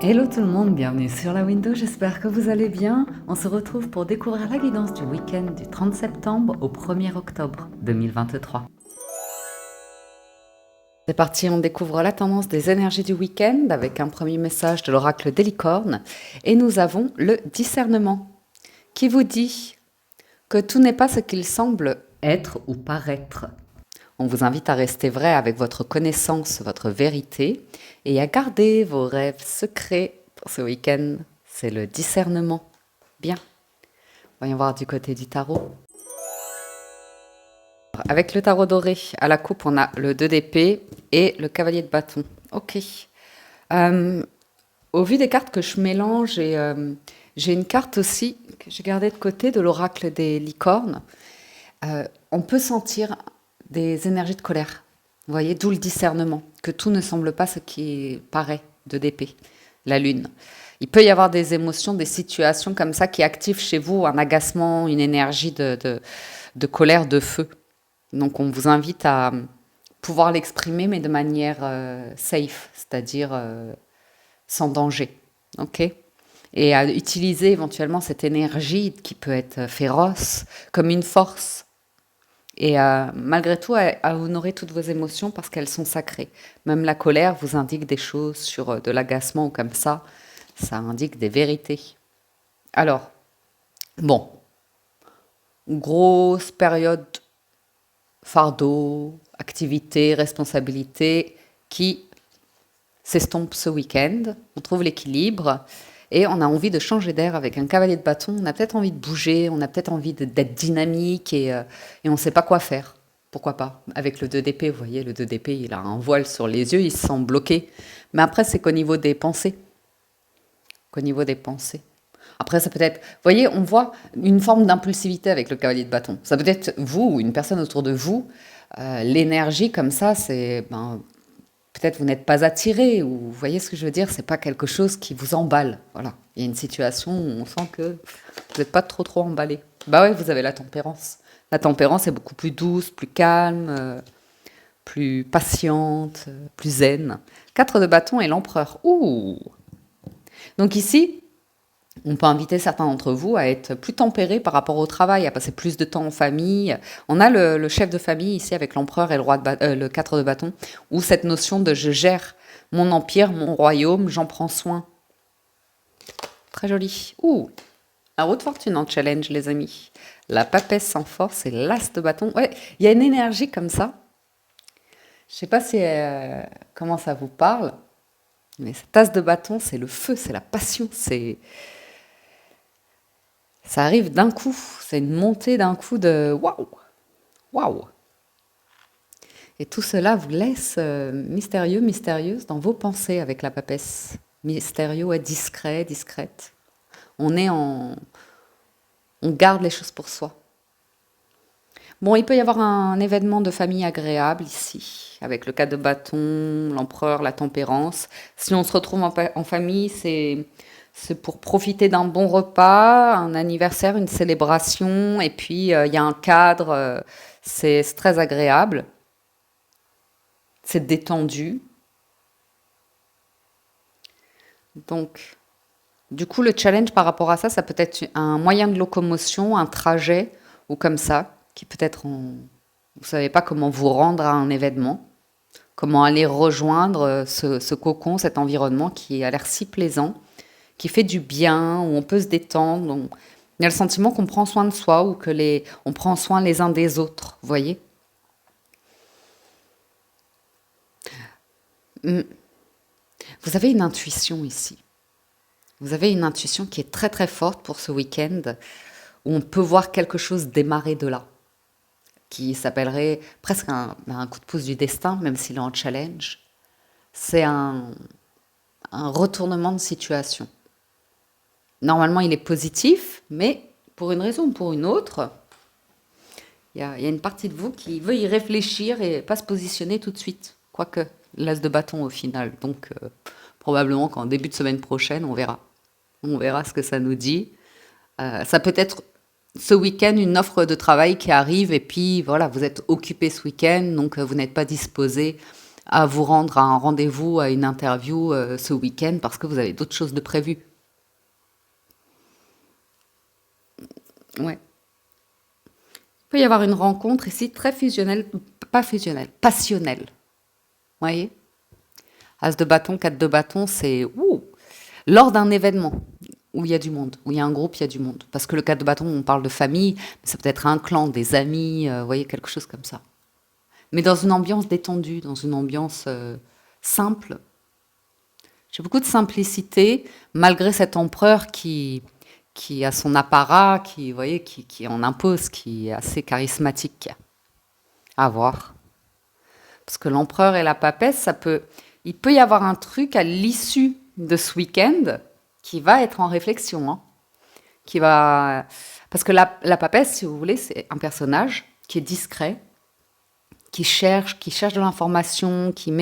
Hello tout le monde, bienvenue sur la Window, j'espère que vous allez bien. On se retrouve pour découvrir la guidance du week-end du 30 septembre au 1er octobre 2023. C'est parti, on découvre la tendance des énergies du week-end avec un premier message de l'oracle des licornes. Et nous avons le discernement qui vous dit que tout n'est pas ce qu'il semble être ou paraître. On vous invite à rester vrai avec votre connaissance, votre vérité, et à garder vos rêves secrets pour ce week-end. C'est le discernement. Bien. Voyons voir du côté du tarot. Avec le tarot doré, à la coupe, on a le 2 d'épée et le cavalier de bâton. Ok. Au vu des cartes que je mélange, j'ai une carte aussi que j'ai gardée de côté de l'oracle des licornes. On peut sentir des énergies de colère. Vous voyez, d'où le discernement, que tout ne semble pas ce qui paraît de d'épée, la lune. Il peut y avoir des émotions, des situations comme ça qui activent chez vous un agacement, une énergie de colère, de feu. Donc on vous invite à pouvoir l'exprimer, mais de manière safe, c'est-à-dire sans danger. Ok ? Et à utiliser éventuellement cette énergie qui peut être féroce comme une force. Et malgré tout, à honorer toutes vos émotions parce qu'elles sont sacrées. Même la colère vous indique des choses sur de l'agacement ou comme ça. Ça indique des vérités. Alors, bon, grosse période fardeau, activité, responsabilité qui s'estompe ce week-end. On trouve l'équilibre et on a envie de changer d'air avec un cavalier de bâton. On a peut-être envie de bouger, on a peut-être envie d'être dynamique et on ne sait pas quoi faire. Pourquoi pas? Avec le 2 d'épée, vous voyez, le 2 d'épée, il a un voile sur les yeux, il se sent bloqué. Mais après, c'est qu'au niveau des pensées. Qu'au niveau des pensées. Après, ça peut être, vous voyez, on voit une forme d'impulsivité avec le cavalier de bâton. Ça peut être vous ou une personne autour de vous. L'énergie comme ça, c'est, peut-être vous n'êtes pas attiré ou vous voyez ce que je veux dire, c'est pas quelque chose qui vous emballe. Voilà, il y a une situation où on sent que vous n'êtes pas trop emballé. Bah ouais, vous avez la tempérance. La tempérance est beaucoup plus douce, plus calme, plus patiente, plus zen. 4 de bâton et l'empereur. Ouh. Donc ici, on peut inviter certains d'entre vous à être plus tempérés par rapport au travail, à passer plus de temps en famille. On a le chef de famille ici avec l'empereur et le 4 de bâton, ou cette notion de je gère mon empire, mon royaume, j'en prends soin. Très joli. Ouh, la roue de fortune en challenge, les amis. La papesse sans force et l'as de bâton. Ouais, il y a une énergie comme ça. Je sais pas si comment ça vous parle, mais cette as de bâton, c'est le feu, c'est la passion, ça arrive d'un coup, c'est une montée d'un coup de waouh, waouh. Et tout cela vous laisse mystérieux, mystérieuse dans vos pensées avec la papesse. Mystérieux et discret, discrète. On est en, on garde les choses pour soi. Bon, il peut y avoir un événement de famille agréable ici, avec le 4 de bâton, l'empereur, la tempérance. Si on se retrouve en famille, c'est pour profiter d'un bon repas, un anniversaire, une célébration, et puis il y a un cadre, c'est très agréable, c'est détendu. Donc, du coup, le challenge par rapport à ça, ça peut être un moyen de locomotion, un trajet, ou comme ça, qui peut être en... Vous savez pas comment vous rendre à un événement, comment aller rejoindre ce cocon, cet environnement qui a l'air si plaisant, qui fait du bien, où on peut se détendre. Il y a le sentiment qu'on prend soin de soi ou on prend soin les uns des autres, vous voyez. Mm. Vous avez une intuition ici. Vous avez une intuition qui est très très forte pour ce week-end, où on peut voir quelque chose démarrer de là, qui s'appellerait presque un coup de pouce du destin, même s'il est en challenge. C'est un retournement de situation. Normalement, il est positif, mais pour une raison ou pour une autre, il y a une partie de vous qui veut y réfléchir et pas se positionner tout de suite. Quoique, l'as de bâton au final. Donc, probablement qu'en début de semaine prochaine, on verra. On verra ce que ça nous dit. Ça peut être ce week-end une offre de travail qui arrive et puis voilà, vous êtes occupé ce week-end, donc vous n'êtes pas disposé à vous rendre à un rendez-vous, à une interview ce week-end parce que vous avez d'autres choses de prévues. Ouais. Il peut y avoir une rencontre ici très fusionnelle, pas fusionnelle, passionnelle. Vous voyez? As de bâton, 4 de bâton, c'est lors d'un événement où il y a du monde, où il y a un groupe, il y a du monde. Parce que le 4 de bâton, on parle de famille, mais ça peut être un clan, des amis, vous voyez, quelque chose comme ça. Mais dans une ambiance détendue, dans une ambiance simple. J'ai beaucoup de simplicité, malgré cet empereur qui a son apparat, qui, vous voyez, qui en impose, qui est assez charismatique. À voir. Parce que l'empereur et la papesse, il peut y avoir un truc à l'issue de ce week-end qui va être en réflexion, hein, parce que la papesse, si vous voulez, c'est un personnage qui est discret, qui cherche de l'information, qui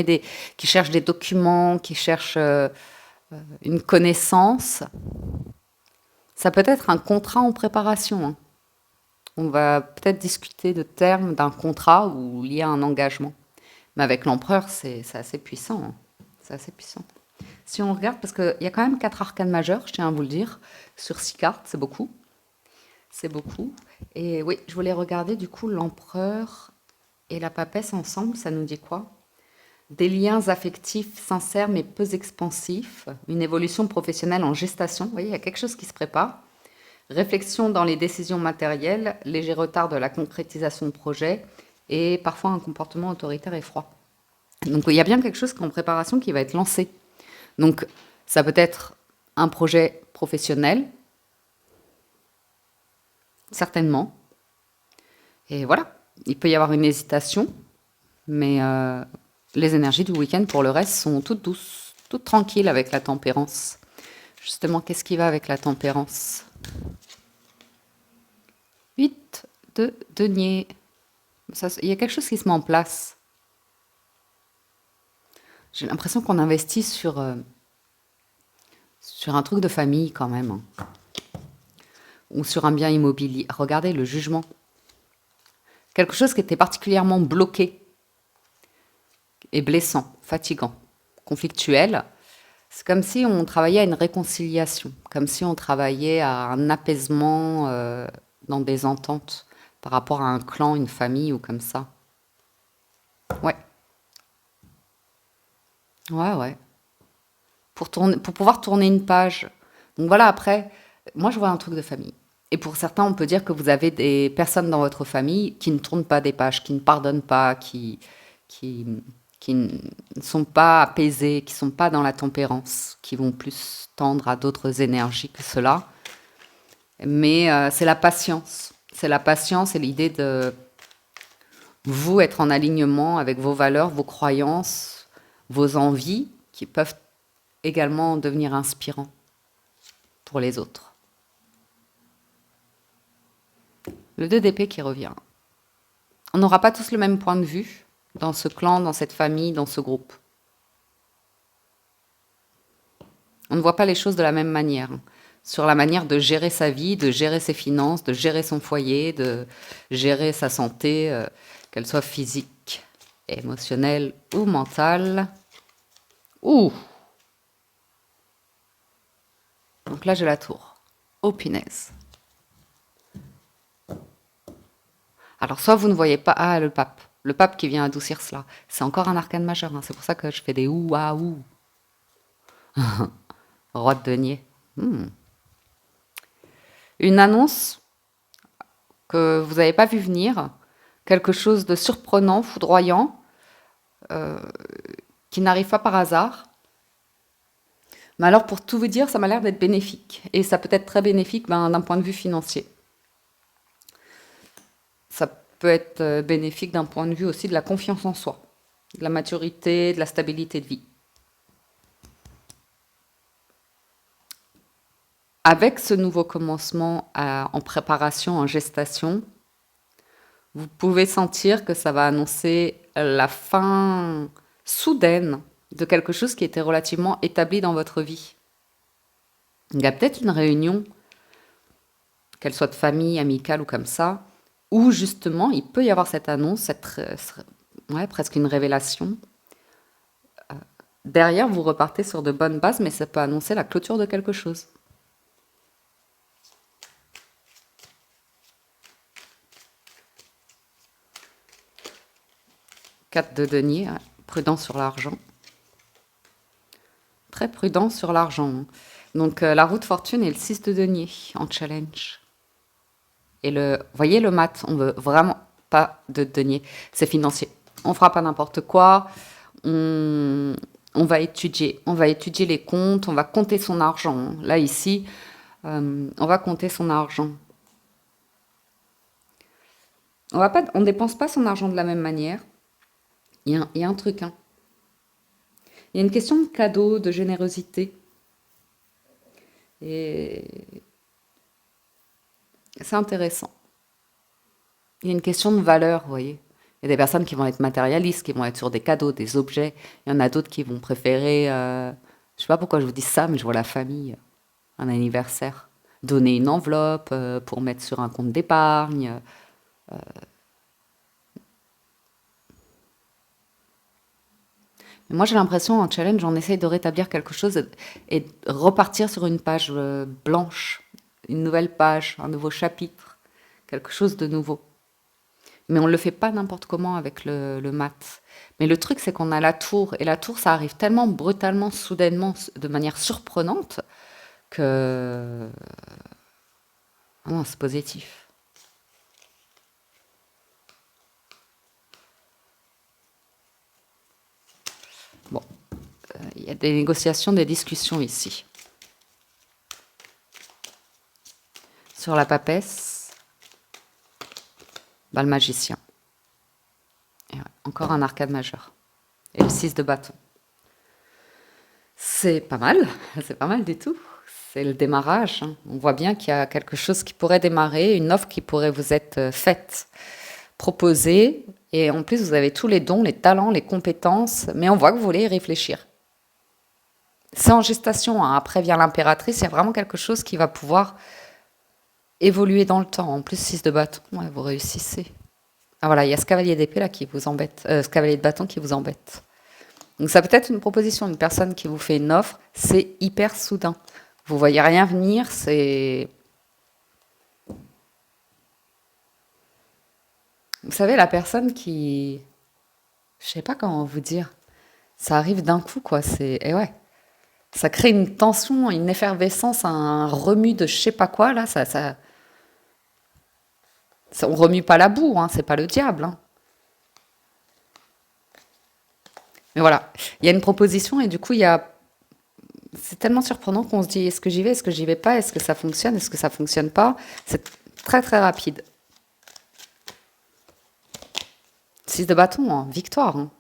cherche des documents, qui cherche une connaissance. Ça peut être un contrat en préparation, hein. On va peut-être discuter de termes d'un contrat ou lié à un engagement. Mais avec l'empereur, c'est assez puissant, hein. C'est assez puissant. Si on regarde, parce qu'il y a quand même 4 arcanes majeures, je tiens à vous le dire, sur 6 cartes, c'est beaucoup. C'est beaucoup. Et oui, je voulais regarder du coup l'empereur et la papesse ensemble, ça nous dit quoi? Des liens affectifs sincères mais peu expansifs, une évolution professionnelle en gestation, vous voyez, il y a quelque chose qui se prépare. Réflexion dans les décisions matérielles, léger retard de la concrétisation de projet et parfois un comportement autoritaire et froid. Donc il y a bien quelque chose en préparation qui va être lancé. Donc ça peut être un projet professionnel, certainement. Et voilà, il peut y avoir une hésitation, mais les énergies du week-end pour le reste sont toutes douces, toutes tranquilles avec la tempérance. Justement, qu'est-ce qui va avec la tempérance? 8 de denier. Il y a quelque chose qui se met en place. J'ai l'impression qu'on investit sur un truc de famille quand même, hein. Ou sur un bien immobilier. Regardez le jugement. Quelque chose qui était particulièrement bloqué et blessant, fatigant, conflictuel. C'est comme si on travaillait à une réconciliation, comme si on travaillait à un apaisement dans des ententes par rapport à un clan, une famille ou comme ça. Ouais, ouais. Pour pouvoir tourner une page. Donc voilà, après, moi je vois un truc de famille. Et pour certains, on peut dire que vous avez des personnes dans votre famille qui ne tournent pas des pages, qui ne pardonnent pas, qui, qui ne sont pas apaisées, qui ne sont pas dans la tempérance, qui vont plus tendre à d'autres énergies que cela. Mais c'est la patience. C'est la patience et l'idée de vous être en alignement avec vos valeurs, vos croyances, vos envies, qui peuvent également devenir inspirants pour les autres. Le 2 d'épée qui revient. On n'aura pas tous le même point de vue dans ce clan, dans cette famille, dans ce groupe. On ne voit pas les choses de la même manière. Sur la manière de gérer sa vie, de gérer ses finances, de gérer son foyer, de gérer sa santé, qu'elle soit physique, émotionnelle ou mentale. Ouh! Donc là, j'ai la tour. Oh, punaise. Alors, soit vous ne voyez pas... Ah, le pape. Le pape qui vient adoucir cela. C'est encore un arcane majeur, hein. C'est pour ça que je fais des ouh, ah, ouh. Roi de denier. Une annonce que vous n'avez pas vu venir. Quelque chose de surprenant, foudroyant, qui n'arrive pas par hasard. Mais alors, pour tout vous dire, ça m'a l'air d'être bénéfique. Et ça peut être très bénéfique d'un point de vue financier. Ça peut être bénéfique d'un point de vue aussi de la confiance en soi, de la maturité, de la stabilité de vie. Avec ce nouveau commencement en préparation, en gestation, vous pouvez sentir que ça va annoncer la fin soudaine de quelque chose qui était relativement établi dans votre vie. Il y a peut-être une réunion, qu'elle soit de famille, amicale ou comme ça, où justement il peut y avoir cette annonce, presque une révélation, derrière, vous repartez sur de bonnes bases, mais ça peut annoncer la clôture de quelque chose. 4 de denier, ouais. Prudent sur l'argent. Très prudent sur l'argent, hein. Donc, la roue de fortune et le 6 de denier en challenge. Et voyez le mat, on veut vraiment pas de denier. C'est financier. On fera pas n'importe quoi. On, on va étudier les comptes, on va compter son argent, hein. Là, ici, on va compter son argent. On dépense pas son argent de la même manière. Il y a un truc, hein. Il y a une question de cadeau, de générosité. Et c'est intéressant. Il y a une question de valeur, vous voyez. Il y a des personnes qui vont être matérialistes, qui vont être sur des cadeaux, des objets. Il y en a d'autres qui vont préférer, je sais pas pourquoi je vous dis ça, mais je vois la famille, un anniversaire, donner une enveloppe pour mettre sur un compte d'épargne. Mais moi, j'ai l'impression, en challenge, on essaye de rétablir quelque chose et de repartir sur une page blanche, une nouvelle page, un nouveau chapitre, quelque chose de nouveau. Mais on ne le fait pas n'importe comment avec le mat. Mais le truc, c'est qu'on a la tour. Et la tour, ça arrive tellement brutalement, soudainement, de manière surprenante, que... Ah non, c'est positif. Bon, il y a des négociations, des discussions ici. Sur la papesse, bah, le magicien. Et ouais, encore un arcade majeur. Et le 6 de bâton. C'est pas mal, c'est pas mal du tout. C'est le démarrage, hein. On voit bien qu'il y a quelque chose qui pourrait démarrer, une offre qui pourrait vous être faite, proposée. Et en plus, vous avez tous les dons, les talents, les compétences, mais on voit que vous voulez y réfléchir. C'est en gestation, hein. Après vient l'impératrice, il y a vraiment quelque chose qui va pouvoir évoluer dans le temps. En plus, 6 de bâton, ouais, vous réussissez. Ah voilà, il y a ce cavalier d'épée là qui vous embête, ce cavalier de bâton qui vous embête. Donc ça peut être une proposition, une personne qui vous fait une offre, c'est hyper soudain. Vous voyez rien venir, c'est... Vous savez, la personne qui... Je sais pas comment vous dire. Ça arrive d'un coup, quoi. Et ouais. Ça crée une tension, une effervescence, un remue de je sais pas quoi, là. On remue pas la boue, hein, c'est pas le diable, hein. Mais voilà, il y a une proposition et du coup, c'est tellement surprenant qu'on se dit est-ce que j'y vais, est-ce que j'y vais pas, est-ce que ça fonctionne, est-ce que ça fonctionne pas. C'est très très rapide. 6 de bâton, hein, victoire, hein.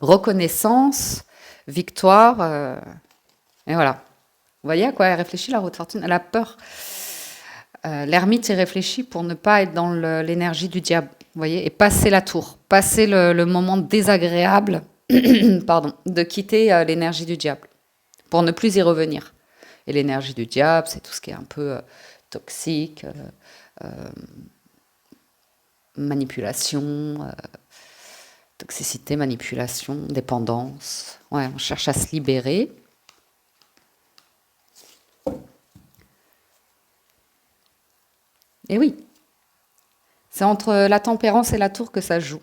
Reconnaissance, victoire, et voilà. Vous voyez à quoi elle réfléchit, la roue de fortune? Elle a peur. L'ermite y réfléchit pour ne pas être dans l'énergie du diable, vous voyez, et passer la tour, passer le moment désagréable, pardon, de quitter l'énergie du diable, pour ne plus y revenir. Et l'énergie du diable, c'est tout ce qui est un peu toxique, manipulation, toxicité, manipulation, dépendance. Ouais, on cherche à se libérer. Et oui, c'est entre la tempérance et la tour que ça joue.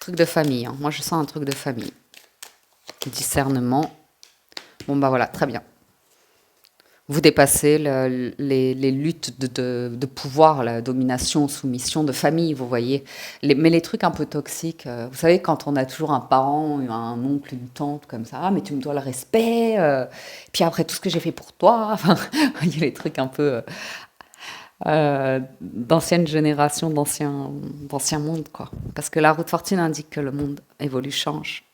Truc de famille, hein. Moi, je sens un truc de famille. Discernement. Bon, bah voilà, très bien. Vous dépassez les luttes de pouvoir, la domination, soumission, de famille, vous voyez. Mais les trucs un peu toxiques, vous savez, quand on a toujours un parent, un oncle, une tante comme ça, ah, mais tu me dois le respect, puis après tout ce que j'ai fait pour toi, enfin, vous voyez les trucs un peu d'ancienne génération, d'ancien monde, quoi. Parce que la roue de fortune indique que le monde évolue, change.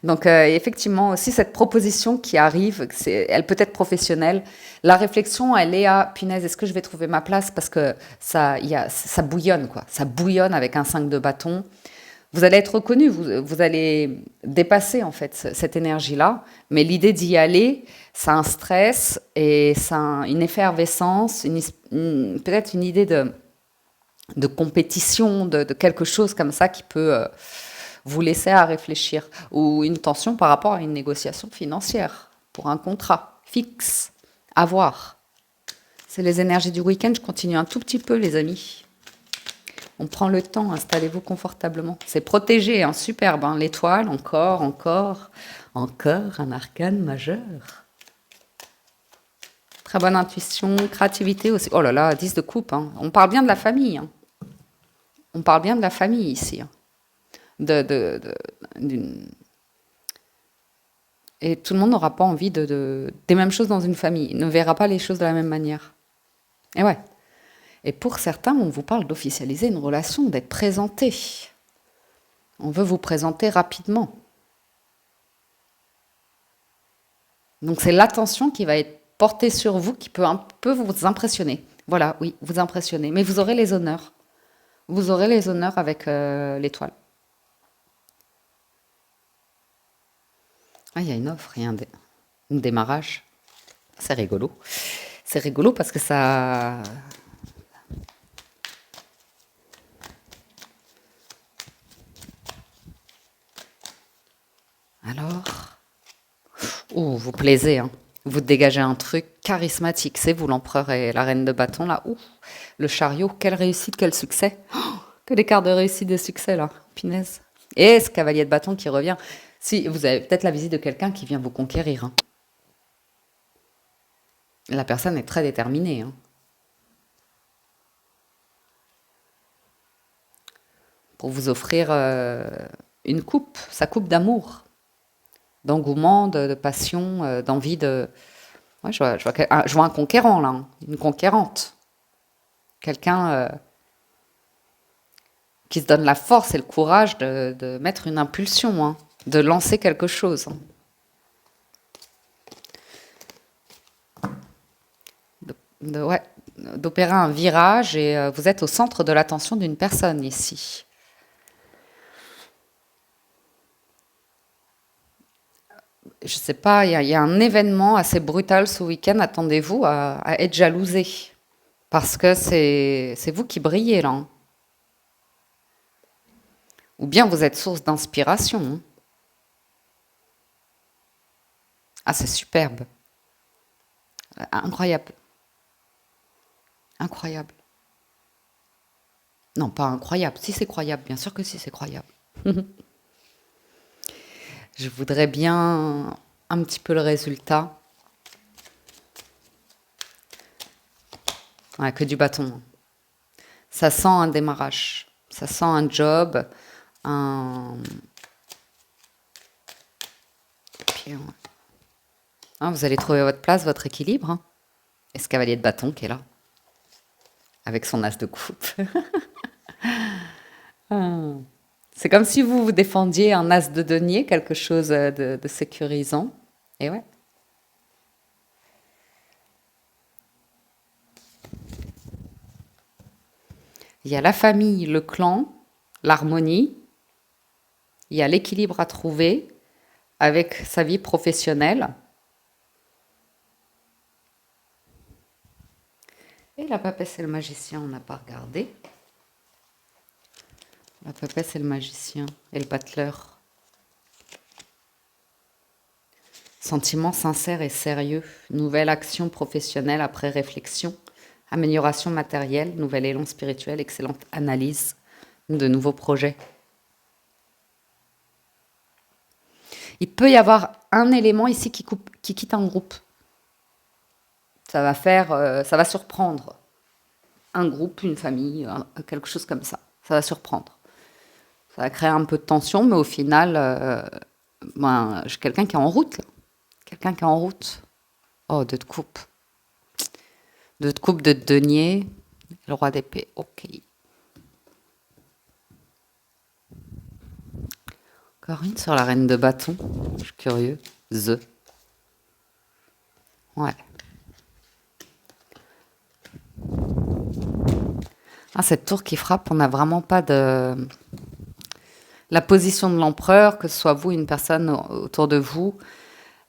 Donc effectivement aussi cette proposition qui arrive, elle peut être professionnelle. La réflexion, elle est à punaise, est-ce que je vais trouver ma place parce que ça bouillonne quoi, ça bouillonne avec un 5 de bâton. Vous allez être reconnu, vous allez dépasser en fait cette énergie-là, mais l'idée d'y aller, ça a un stress et ça a une effervescence, peut-être une idée de compétition, de quelque chose comme ça qui peut vous laisser à réfléchir, ou une tension par rapport à une négociation financière pour un contrat fixe à voir. C'est les énergies du week-end, je continue un tout petit peu les amis. On prend le temps, installez-vous confortablement. C'est protégé, hein, superbe, hein, l'étoile, encore un arcane majeur. Très bonne intuition, créativité aussi. Oh là là, 10 de coupe, hein. On parle bien de la famille. Hein. On parle bien de la famille ici. Hein. Et tout le monde n'aura pas envie des mêmes choses dans une famille, ne verra pas les choses de la même manière. Et ouais. Et pour certains, on vous parle d'officialiser une relation, d'être présenté. On veut vous présenter rapidement. Donc c'est l'attention qui va être portée sur vous qui peut un peu vous impressionner. Voilà, oui, vous impressionner. Mais vous aurez les honneurs. Vous aurez les honneurs avec l'étoile. Ah, il y a une offre, il y a un démarrage. C'est rigolo. C'est rigolo parce que ça... Alors, oh, vous plaisez, hein. Vous dégagez un truc charismatique. C'est vous, l'empereur et la reine de bâton, là. Ouh, le chariot, quelle réussite, quel succès. Oh, que l'écart de réussite et de succès, là. Pinaise. Et ce cavalier de bâton qui revient. Si, vous avez peut-être la visite de quelqu'un qui vient vous conquérir. Hein. La personne est très déterminée. Hein. Pour vous offrir une coupe, sa coupe d'amour, d'engouement, de passion, d'envie de... Ouais, je vois un conquérant, là, hein, une conquérante. Quelqu'un qui se donne la force et le courage de mettre une impulsion, hein, de lancer quelque chose. Hein. Ouais, d'opérer un virage et vous êtes au centre de l'attention d'une personne ici. Je sais pas, il y a un événement assez brutal ce week-end, attendez-vous à être jalousé. Parce que c'est vous qui brillez là. Hein. Ou bien vous êtes source d'inspiration. Hein. Ah, c'est superbe. Incroyable. Incroyable. Non, pas incroyable. Si c'est croyable, bien sûr que si c'est croyable. Je voudrais bien un petit peu le résultat. Ouais, que du bâton. Ça sent un démarrage. Ça sent un job. Un... Puis, hein, vous allez trouver votre place, votre équilibre. Hein. Et ce cavalier de bâton qui est là. Avec son as de coupe. Ah. C'est comme si vous vous défendiez un as de denier, quelque chose de sécurisant. Et ouais. Il y a la famille, le clan, l'harmonie. Il y a l'équilibre à trouver avec sa vie professionnelle. Et la papesse et le magicien, on n'a pas regardé. La papesse et le magicien et le battleur. Sentiment sincère et sérieux. Nouvelle action professionnelle après réflexion. Amélioration matérielle. Nouvel élan spirituel. Excellente analyse de nouveaux projets. Il peut y avoir un élément ici qui quitte un groupe. Ça va surprendre. Un groupe, une famille, quelque chose comme ça. Ça va surprendre. Ça va créer un peu de tension, mais au final, j'ai quelqu'un qui est en route. Là. Quelqu'un qui est en route. Oh, deux de coupe. Deux de coupe, deux de denier. Le roi d'épée, ok. Encore une sur la reine de bâton. Je suis curieux. Ouais. Ah, cette tour qui frappe, on n'a vraiment pas de... la position de l'empereur, que ce soit vous, une personne autour de vous.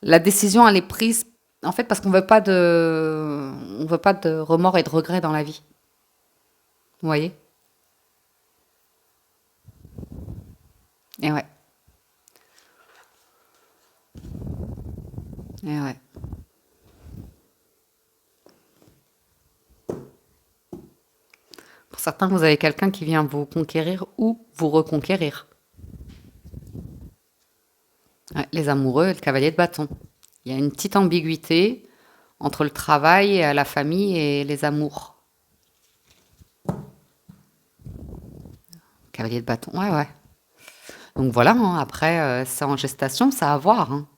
La décision, elle est prise, en fait, parce on veut pas de remords et de regrets dans la vie. Vous voyez? Et ouais, et ouais. Pour certains, vous avez quelqu'un qui vient vous conquérir ou vous reconquérir. Ouais, les amoureux et le cavalier de bâton. Il y a une petite ambiguïté entre le travail, la famille et les amours. Cavalier de bâton, ouais, ouais. Donc voilà, hein, après, c'est en gestation, ça à voir, hein.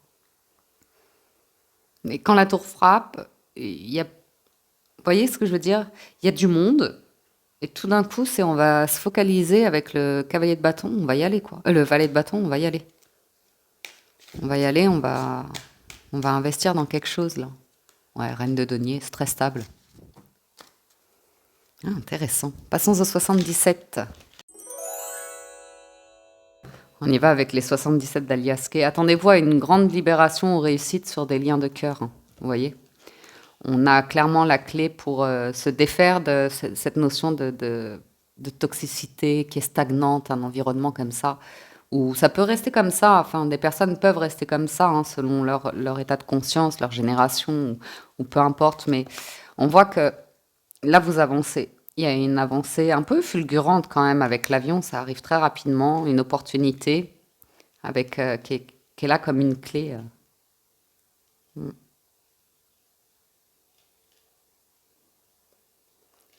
Mais quand la tour frappe, il y a, vous voyez ce que je veux dire? Il y a du monde, et tout d'un coup, on va se focaliser avec le cavalier de bâton, on va y aller, quoi. Le valet de bâton, on va y aller. On va y aller, on va investir dans quelque chose, là. Ouais, reine de denier, c'est très stable. Ah, intéressant. Passons au 77. On y va avec les 77 d'Aliaske. Attendez-vous à une grande libération ou réussite sur des liens de cœur, hein. Vous voyez? On a clairement la clé pour se défaire de cette notion de toxicité qui est stagnante, un environnement comme ça, où ça peut rester comme ça. Enfin, des personnes peuvent rester comme ça, hein, selon leur état de conscience, leur génération, ou peu importe. Mais on voit que là, vous avancez. Il y a une avancée un peu fulgurante quand même avec l'avion. Ça arrive très rapidement, une opportunité avec, qui est là comme une clé.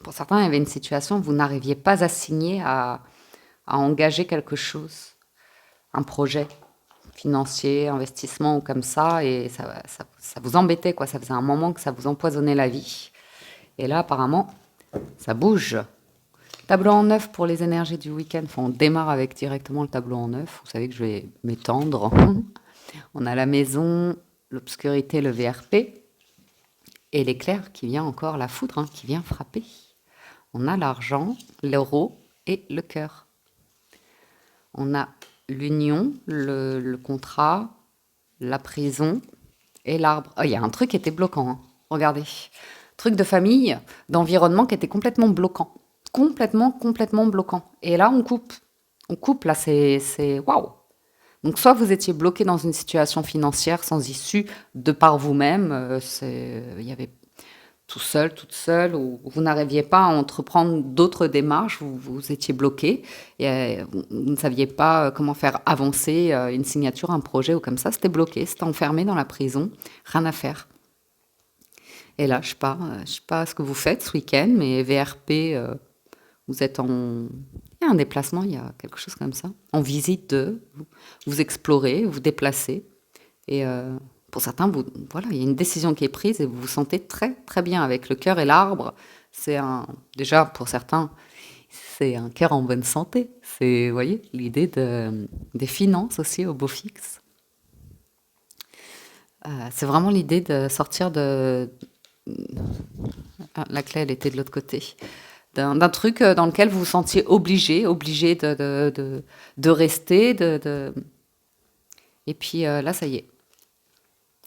Pour certains, il y avait une situation où vous n'arriviez pas à signer, à engager quelque chose, un projet financier, investissement ou comme ça, et ça vous embêtait, quoi. Ça faisait un moment que ça vous empoisonnait la vie. Et là, apparemment, ça bouge. Tableau en neuf pour les énergies du week-end. Enfin, on démarre avec directement le tableau en neuf. Vous savez que je vais m'étendre. On a la maison, l'obscurité, le VRP, et l'éclair qui vient encore, la foudre, hein, qui vient frapper. On a l'argent, l'euro et le cœur. On a l'union, le contrat, la prison et l'arbre. Oh, il y a un truc qui était bloquant, hein. Regardez. Truc de famille, d'environnement qui était complètement bloquant. Complètement, complètement bloquant. Et là, on coupe. On coupe, là, c'est waouh. Donc, soit vous étiez bloqué dans une situation financière sans issue de par vous-même, il y avait tout seul, toute seule, ou vous n'arriviez pas à entreprendre d'autres démarches, vous étiez bloqué, et vous ne saviez pas comment faire avancer une signature, un projet ou comme ça, c'était bloqué, c'était enfermé dans la prison, rien à faire. Et là, je sais pas ce que vous faites ce week-end, mais VRP, vous êtes en... Il y a un déplacement, il y a quelque chose comme ça, en visite vous explorez, vous déplacez, et pour certains, voilà, il y a une décision qui est prise et vous vous sentez très très bien avec le cœur et l'arbre. Déjà pour certains, c'est un cœur en bonne santé. C'est, vous voyez, l'idée des finances aussi au beau fixe. C'est vraiment l'idée de sortir de... Ah, la clé, elle était de l'autre côté. D'un truc dans lequel vous vous sentiez obligé de rester. Et puis là, ça y est.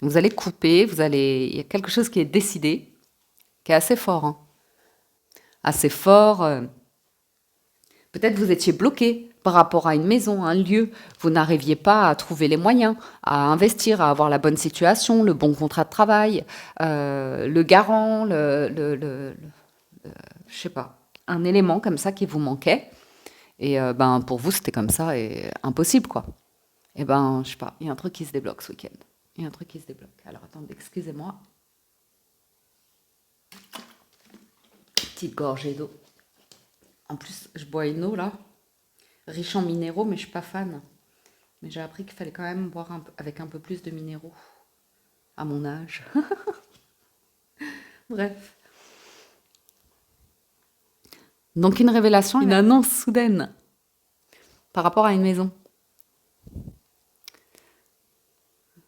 Vous allez couper, il y a quelque chose qui est décidé, qui est assez fort, hein. Assez fort. Peut-être vous étiez bloqué par rapport à une maison, un lieu. Vous n'arriviez pas à trouver les moyens, à investir, à avoir la bonne situation, le bon contrat de travail, le garant, je sais pas, un élément comme ça qui vous manquait. Et ben pour vous, c'était comme ça et impossible, quoi. Et ben, je sais pas, il y a un truc qui se débloque ce week-end. Il y a un truc qui se débloque. Alors attendez, excusez-moi. Petite gorgée d'eau. En plus, je bois une eau là, riche en minéraux, mais je suis pas fan. Mais j'ai appris qu'il fallait quand même boire avec un peu plus de minéraux à mon âge. Bref. Donc une révélation, une annonce soudaine par rapport à une maison.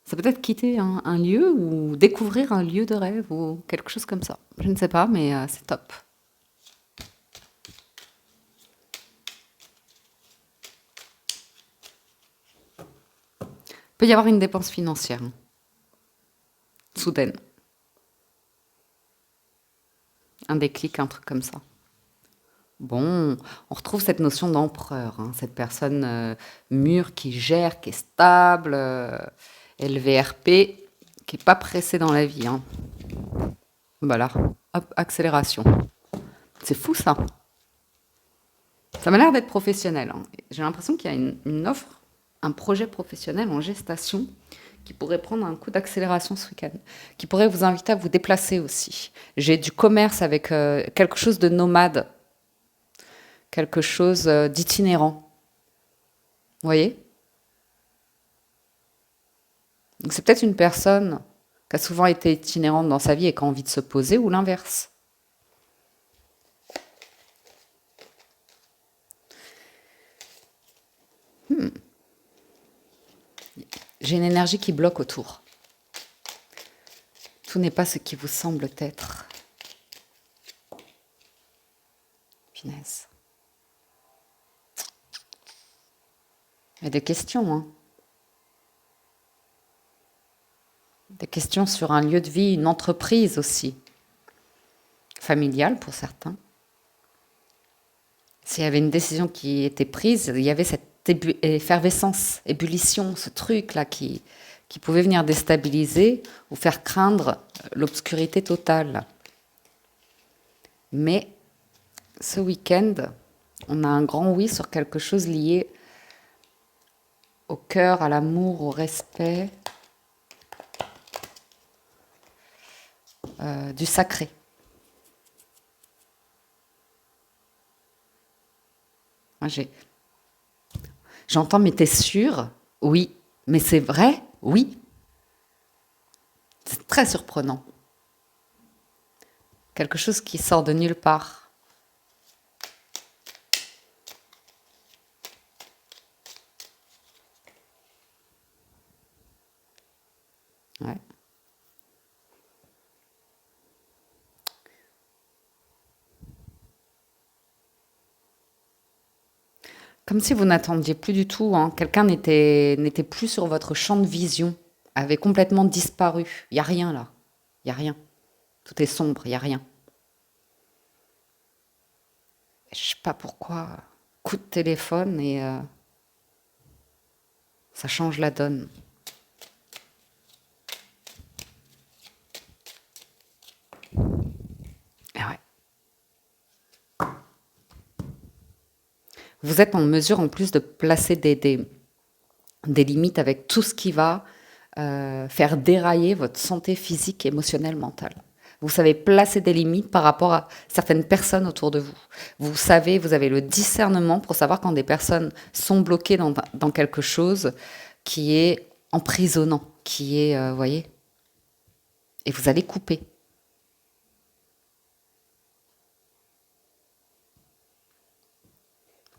Ça peut être quitter un lieu ou découvrir un lieu de rêve ou quelque chose comme ça. Je ne sais pas, mais c'est top. peut y avoir une dépense financière, hein, soudaine, un déclic, un truc comme ça. Bon, on retrouve cette notion d'empereur, hein, cette personne mûre qui gère, qui est stable, LVRP, qui n'est pas pressée dans la vie, hein. Voilà, hop, accélération. C'est fou ça. Ça m'a l'air d'être professionnel, hein. J'ai l'impression qu'il y a une offre, un projet professionnel en gestation qui pourrait prendre un coup d'accélération ce week-end, qui pourrait vous inviter à vous déplacer aussi. J'ai du commerce avec quelque chose de nomade, quelque chose d'itinérant. Vous voyez? Donc c'est peut-être une personne qui a souvent été itinérante dans sa vie et qui a envie de se poser, ou l'inverse. J'ai une énergie qui bloque autour. Tout n'est pas ce qui vous semble être. Finesse. Il y a des questions, hein. Des questions sur un lieu de vie, une entreprise aussi. Familiale pour certains. S'il y avait une décision qui était prise, il y avait cette effervescence, ébullition, ce truc-là qui pouvait venir déstabiliser ou faire craindre l'obscurité totale. Mais ce week-end, on a un grand oui sur quelque chose lié au cœur, à l'amour, au respect, du sacré. Moi, j'entends, mais t'es sûr? Oui. Mais c'est vrai? Oui. C'est très surprenant. Quelque chose qui sort de nulle part. Ouais. Comme si vous n'attendiez plus du tout, hein. Quelqu'un n'était plus sur votre champ de vision, avait complètement disparu. Il n'y a rien là. Il n'y a rien. Tout est sombre, il n'y a rien. Je ne sais pas pourquoi. Coup de téléphone et ça change la donne. Et ouais. Vous êtes en mesure en plus de placer des limites avec tout ce qui va faire dérailler votre santé physique, émotionnelle, mentale. Vous savez placer des limites par rapport à certaines personnes autour de vous. Vous savez, vous avez le discernement pour savoir quand des personnes sont bloquées dans quelque chose qui est emprisonnant, qui est, voyez, et vous allez couper.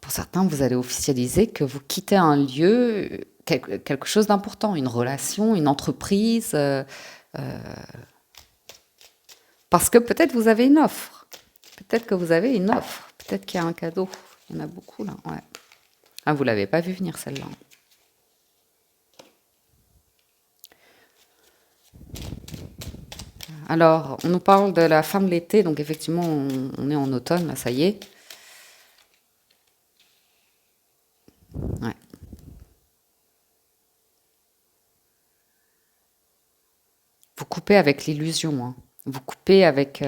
Pour certains, vous allez officialiser que vous quittez un lieu, quelque chose d'important, une relation, une entreprise, parce que peut-être vous avez une offre. Peut-être que vous avez une offre. Peut-être qu'il y a un cadeau. Il y en a beaucoup là. Ouais. Ah, vous l'avez pas vu venir celle-là. Alors, on nous parle de la fin de l'été, donc effectivement, on est en automne, là, ça y est. Ouais. Vous coupez avec l'illusion, hein. Vous coupez avec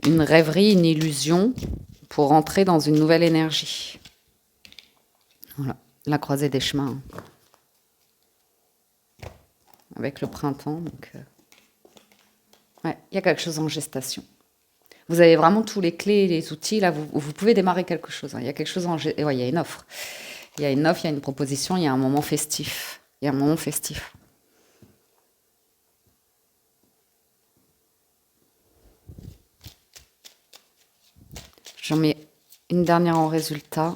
une rêverie, une illusion, pour rentrer dans une nouvelle énergie. Voilà, la croisée des chemins, hein. Avec le printemps, donc ouais, il y a quelque chose en gestation. Vous avez vraiment tous les clés et les outils, là, vous pouvez démarrer quelque chose, hein. Il y a quelque chose en gestation. Ouais, il y a une offre. Il y a une offre, il y a une proposition, il y a un moment festif. Il y a un moment festif. J'en mets une dernière en résultat.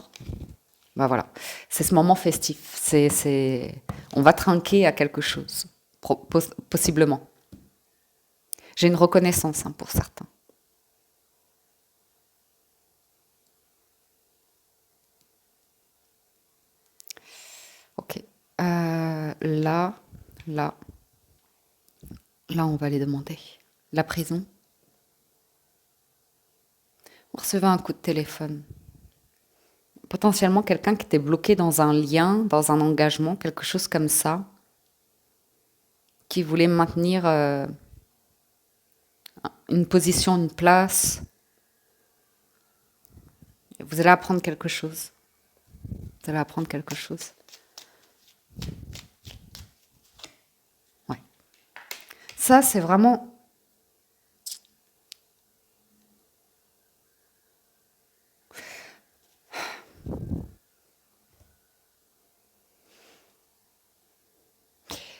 Bah voilà, c'est ce moment festif. On va trinquer à quelque chose, possiblement. J'ai une reconnaissance, hein, pour certains. là, là, là, on va les demander. La prison. Vous recevez un coup de téléphone. Potentiellement quelqu'un qui était bloqué dans un lien, dans un engagement, quelque chose comme ça, qui voulait maintenir une position, une place. Vous allez apprendre quelque chose. Vous allez apprendre quelque chose. Ouais. Ça, c'est vraiment...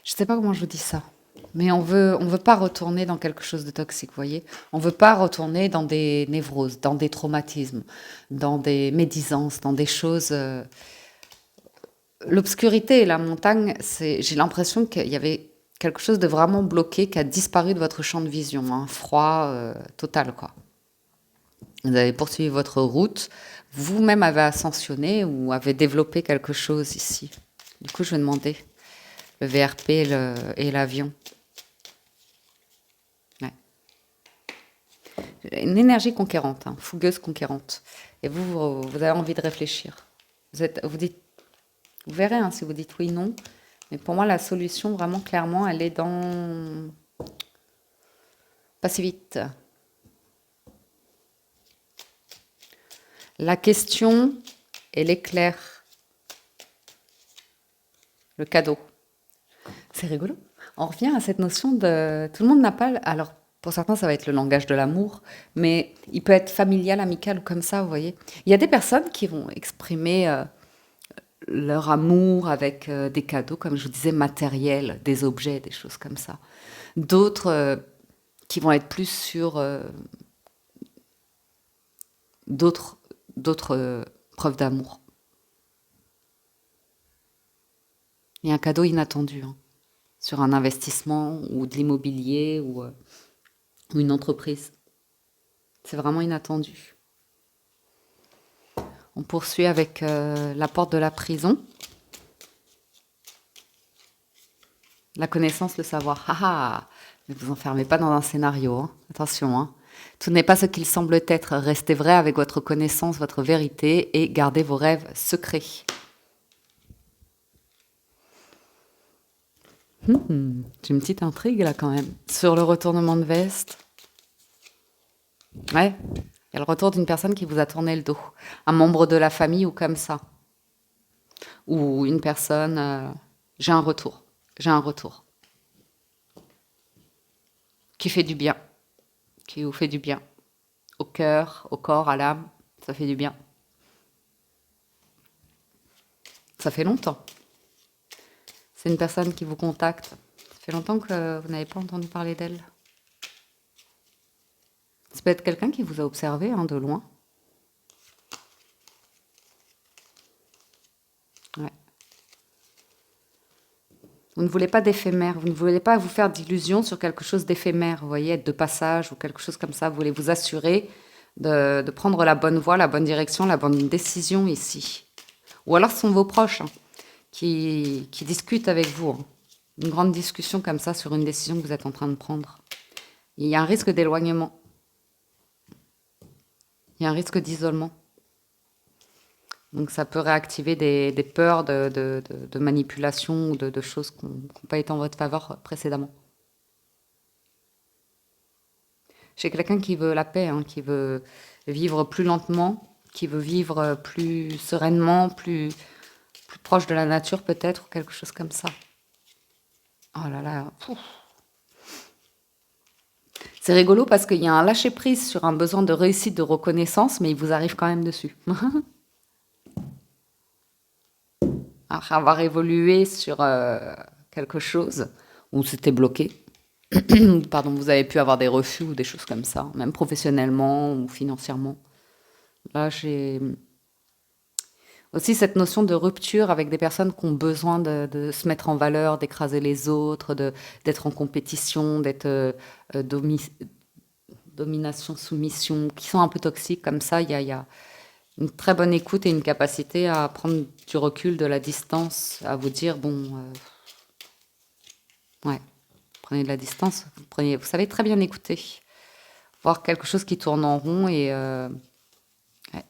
Je sais pas comment je vous dis ça. Mais on veut pas retourner dans quelque chose de toxique, vous voyez. On veut pas retourner dans des névroses, dans des traumatismes, dans des médisances, dans des choses... L'obscurité et la montagne, j'ai l'impression qu'il y avait quelque chose de vraiment bloqué qui a disparu de votre champ de vision, un froid total, quoi. Vous avez poursuivi votre route, vous-même avez ascensionné ou avez développé quelque chose ici. Du coup, je vais demander le VRP et l'avion. Ouais. Une énergie conquérante, hein, fougueuse conquérante. Et vous avez envie de réfléchir. Vous dites, vous verrez hein, si vous dites oui, non. Mais pour moi, la solution, vraiment clairement, elle est dans... Passez vite. La question, elle est claire. Le cadeau. C'est rigolo. On revient à cette notion de... Tout le monde n'a pas... Alors, pour certains, ça va être le langage de l'amour, mais il peut être familial, amical ou comme ça, vous voyez. Il y a des personnes qui vont exprimer leur amour avec des cadeaux, comme je vous disais, matériels, des objets, des choses comme ça. D'autres qui vont être plus sur d'autres preuves d'amour. Il y a un cadeau inattendu hein, sur un investissement ou de l'immobilier ou une entreprise. C'est vraiment inattendu. On poursuit avec la porte de la prison. La connaissance, le savoir. Ah ah. Ne vous enfermez pas dans un scénario. Hein. Attention. Hein. Tout n'est pas ce qu'il semble être. Restez vrai avec votre connaissance, votre vérité et gardez vos rêves secrets. J'ai une petite intrigue là quand même. Sur le retournement de veste. Ouais. Il y a le retour d'une personne qui vous a tourné le dos. Un membre de la famille ou comme ça. Ou une personne... j'ai un retour. J'ai un retour. Qui fait du bien. Qui vous fait du bien. Au cœur, au corps, à l'âme. Ça fait du bien. Ça fait longtemps. C'est une personne qui vous contacte. Ça fait longtemps que vous n'avez pas entendu parler d'elle. Ça peut être quelqu'un qui vous a observé hein, de loin. Ouais. Vous ne voulez pas d'éphémère, vous ne voulez pas vous faire d'illusions sur quelque chose d'éphémère, vous voyez, être de passage ou quelque chose comme ça. Vous voulez vous assurer de prendre la bonne voie, la bonne direction, la bonne décision ici. Ou alors ce sont vos proches hein, qui discutent avec vous. Hein. Une grande discussion comme ça sur une décision que vous êtes en train de prendre. Il y a un risque d'éloignement. Il y a un risque d'isolement. Donc ça peut réactiver des peurs de manipulation ou de choses qui n'ont pas été en votre faveur précédemment. Chez quelqu'un qui veut la paix, hein, qui veut vivre plus lentement, qui veut vivre plus sereinement, plus proche de la nature peut-être, ou quelque chose comme ça. Oh là là. Pouf. C'est rigolo parce qu'il y a un lâcher-prise sur un besoin de réussite, de reconnaissance, mais il vous arrive quand même dessus. Après avoir évolué sur quelque chose où c'était bloqué, pardon, vous avez pu avoir des refus ou des choses comme ça, même professionnellement ou financièrement. Là, j'ai aussi cette notion de rupture avec des personnes qui ont besoin de se mettre en valeur, d'écraser les autres, d'être en compétition, d'être domination, soumission, qui sont un peu toxiques comme ça. Il y a une très bonne écoute et une capacité à prendre du recul, de la distance, à vous dire, bon, Ouais. Prenez de la distance. Vous savez très bien écouter. Voir quelque chose qui tourne en rond et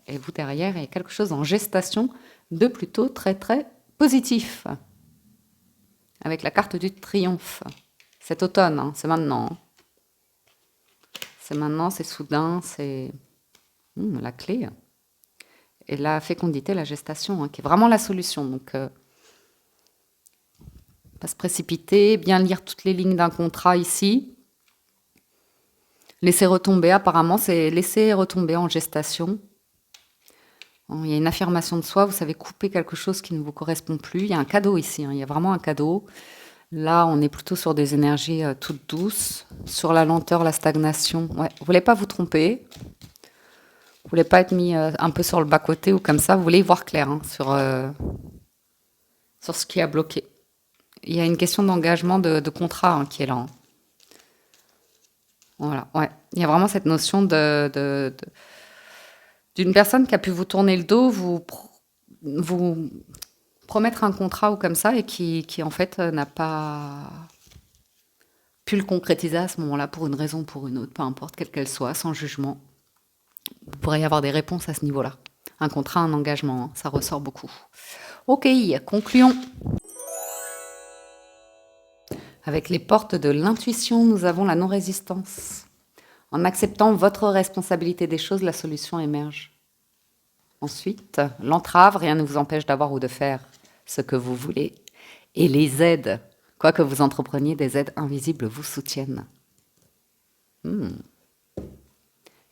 vous derrière, il y a quelque chose en gestation de plutôt très très positif. Avec la carte du triomphe. Cet automne, hein, c'est maintenant. Hein. C'est maintenant, c'est soudain, c'est la clé. Et la fécondité, la gestation, hein, qui est vraiment la solution. Donc, pas se précipiter, bien lire toutes les lignes d'un contrat ici. Laisser retomber, apparemment, c'est laisser retomber en gestation. Bon, il y a une affirmation de soi, vous savez couper quelque chose qui ne vous correspond plus. Il y a un cadeau ici, hein, il y a vraiment un cadeau. Là, on est plutôt sur des énergies toutes douces, sur la lenteur, la stagnation. Ouais. Vous voulez pas vous tromper, vous voulez pas être mis un peu sur le bas-côté ou comme ça, vous voulez y voir clair hein, sur ce qui a bloqué. Il y a une question d'engagement de contrat hein, qui est là. Hein. Voilà, ouais. Il y a vraiment cette notion d'une personne qui a pu vous tourner le dos, vous promettre un contrat ou comme ça et qui en fait n'a pas pu le concrétiser à ce moment-là pour une raison ou pour une autre, peu importe quelle qu'elle soit, sans jugement. Vous pourriez avoir des réponses à ce niveau-là. Un contrat, un engagement, hein, ça ressort beaucoup. Ok, concluons. Avec les portes de l'intuition, nous avons la non-résistance. En acceptant votre responsabilité des choses, la solution émerge. Ensuite, l'entrave, rien ne vous empêche d'avoir ou de faire ce que vous voulez. Et les aides, quoi que vous entrepreniez, des aides invisibles vous soutiennent.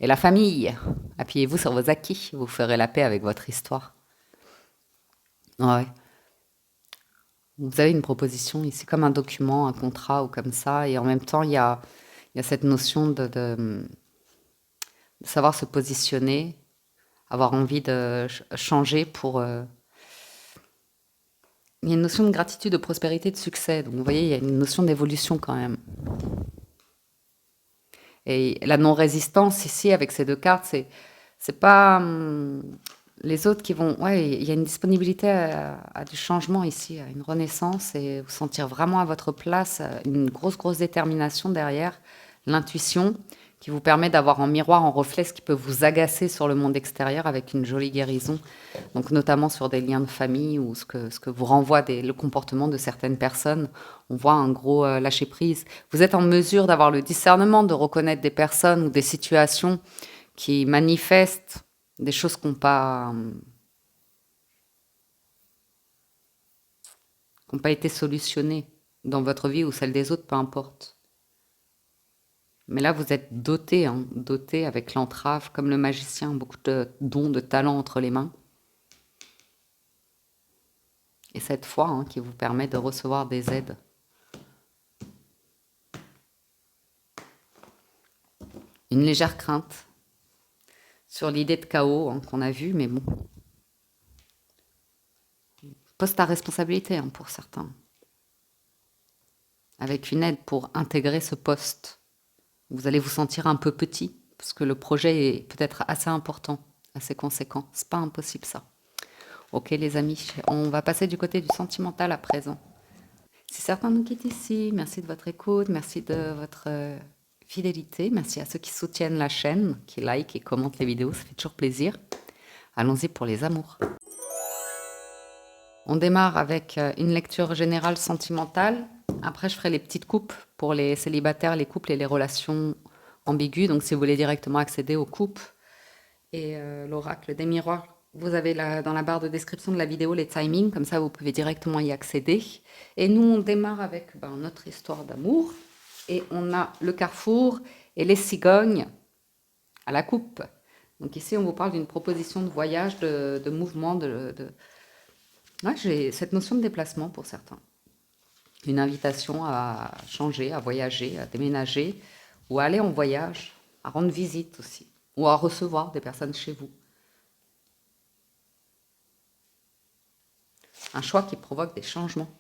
Et la famille, appuyez-vous sur vos acquis, vous ferez la paix avec votre histoire. Ouais. Vous avez une proposition ici, comme un document, un contrat ou comme ça, et en même temps, il y a cette notion de savoir se positionner, avoir envie de changer pour... Il y a une notion de gratitude, de prospérité, de succès. Donc vous voyez, il y a une notion d'évolution quand même. Et la non-résistance ici, avec ces deux cartes, c'est pas les autres qui vont... Ouais, il y a une disponibilité à du changement ici, à une renaissance, et vous sentir vraiment à votre place, une grosse détermination derrière, l'intuition qui vous permet d'avoir en miroir, en reflet, ce qui peut vous agacer sur le monde extérieur avec une jolie guérison. Donc notamment sur des liens de famille ou ce que vous renvoie le comportement de certaines personnes. On voit un gros lâcher-prise. Vous êtes en mesure d'avoir le discernement, de reconnaître des personnes ou des situations qui manifestent des choses qui n'ont pas été solutionnées dans votre vie ou celle des autres, peu importe. Mais là, vous êtes doté, hein, doté avec l'entrave, comme le magicien, beaucoup de dons, de talents entre les mains. Et cette foi hein, qui vous permet de recevoir des aides. Une légère crainte sur l'idée de chaos hein, qu'on a vu, mais bon. Poste à responsabilité hein, pour certains. Avec une aide pour intégrer ce poste. Vous allez vous sentir un peu petit, parce que le projet est peut-être assez important, assez conséquent. C'est pas impossible ça. Ok les amis, on va passer du côté du sentimental à présent. Si certains nous quittent ici, merci de votre écoute, merci de votre fidélité, merci à ceux qui soutiennent la chaîne, qui like et commentent les vidéos, ça fait toujours plaisir. Allons-y pour les amours. On démarre avec une lecture générale sentimentale. Après, je ferai les petites coupes pour les célibataires, les couples et les relations ambiguës. Donc, si vous voulez directement accéder aux coupes et l'oracle des miroirs, vous avez dans la barre de description de la vidéo les timings. Comme ça, vous pouvez directement y accéder. Et nous, on démarre avec notre histoire d'amour. Et on a le carrefour et les cigognes à la coupe. Donc ici, on vous parle d'une proposition de voyage, de mouvement, Ouais, j'ai cette notion de déplacement pour certains. Une invitation à changer, à voyager, à déménager, ou à aller en voyage, à rendre visite aussi, ou à recevoir des personnes chez vous. Un choix qui provoque des changements.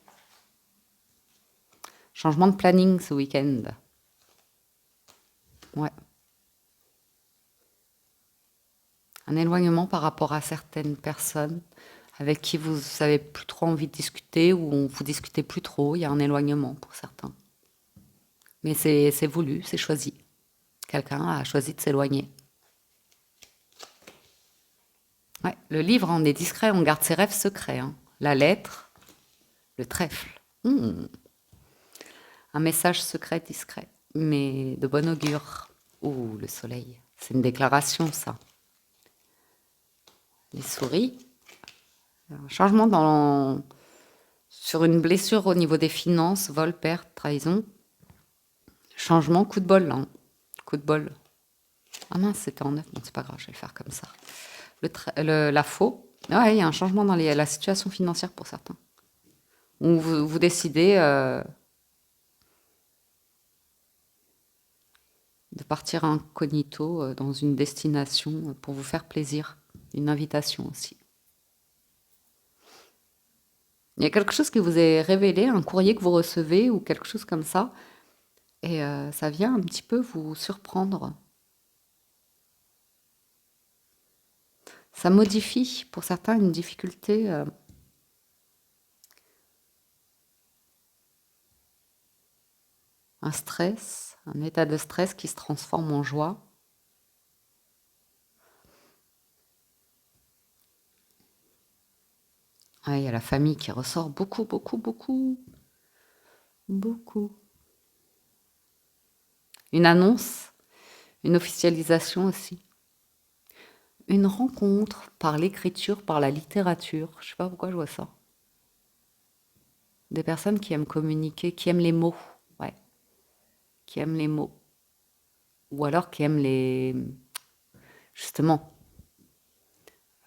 Changement de planning ce week-end. Ouais. Un éloignement par rapport à certaines personnes avec qui vous n'avez plus trop envie de discuter ou vous discutez plus trop. Il y a un éloignement pour certains. Mais c'est voulu, c'est choisi. Quelqu'un a choisi de s'éloigner. Ouais, le livre, on est discret, on garde ses rêves secrets, hein. La lettre, le trèfle. Un message secret, discret, mais de bon augure. Ouh, le soleil. C'est une déclaration, ça. Les souris. Un changement sur une blessure au niveau des finances, vol, perte, trahison. Changement, coup de bol, là. Coup de bol. Ah mince, c'était en neuf. Bon, c'est pas grave, je vais le faire comme ça. La faux. Ouais, il y a un changement dans la situation financière pour certains. Où vous décidez de partir incognito dans une destination pour vous faire plaisir. Une invitation aussi. Il y a quelque chose qui vous est révélé, un courrier que vous recevez ou quelque chose comme ça, et ça vient un petit peu vous surprendre. Ça modifie pour certains une difficulté. Un stress, un état de stress qui se transforme en joie. Ah, il y a la famille qui ressort beaucoup, beaucoup, beaucoup. Beaucoup. Une annonce, une officialisation aussi. Une rencontre par l'écriture, par la littérature. Je sais pas pourquoi je vois ça. Des personnes qui aiment communiquer, qui aiment les mots. Ouais. Qui aiment les mots. Ou alors qui aiment justement,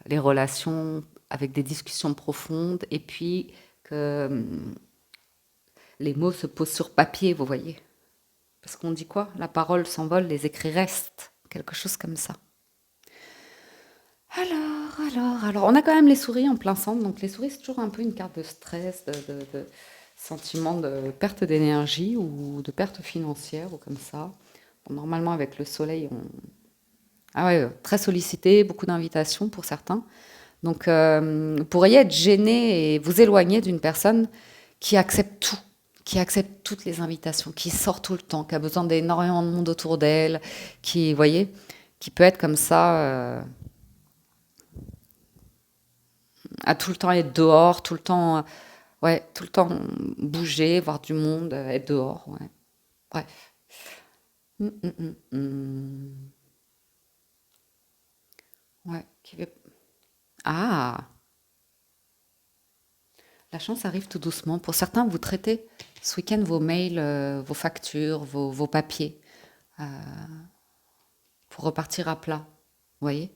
les relations avec des discussions profondes et puis que les mots se posent sur papier, vous voyez. Parce qu'on dit quoi? La parole s'envole, les écrits restent. Quelque chose comme ça. Alors, on a quand même les souris en plein centre. Donc les souris, c'est toujours un peu une carte de stress, de sentiment de perte d'énergie ou de perte financière ou comme ça. Bon, normalement, avec le soleil, ah ouais, très sollicité, beaucoup d'invitations pour certains. Donc, vous pourriez être gêné et vous éloigner d'une personne qui accepte tout, qui accepte toutes les invitations, qui sort tout le temps, qui a besoin d'énormément de monde autour d'elle, qui, vous voyez, qui peut être comme ça, à tout le temps être dehors, tout le temps, ouais, tout le temps bouger, voir du monde, être dehors, ouais. Bref. Hum, hum, hum. Ouais. Ah, la chance arrive tout doucement. Pour certains, vous traitez ce week-end vos mails, vos factures, vos papiers, pour repartir à plat. Vous voyez?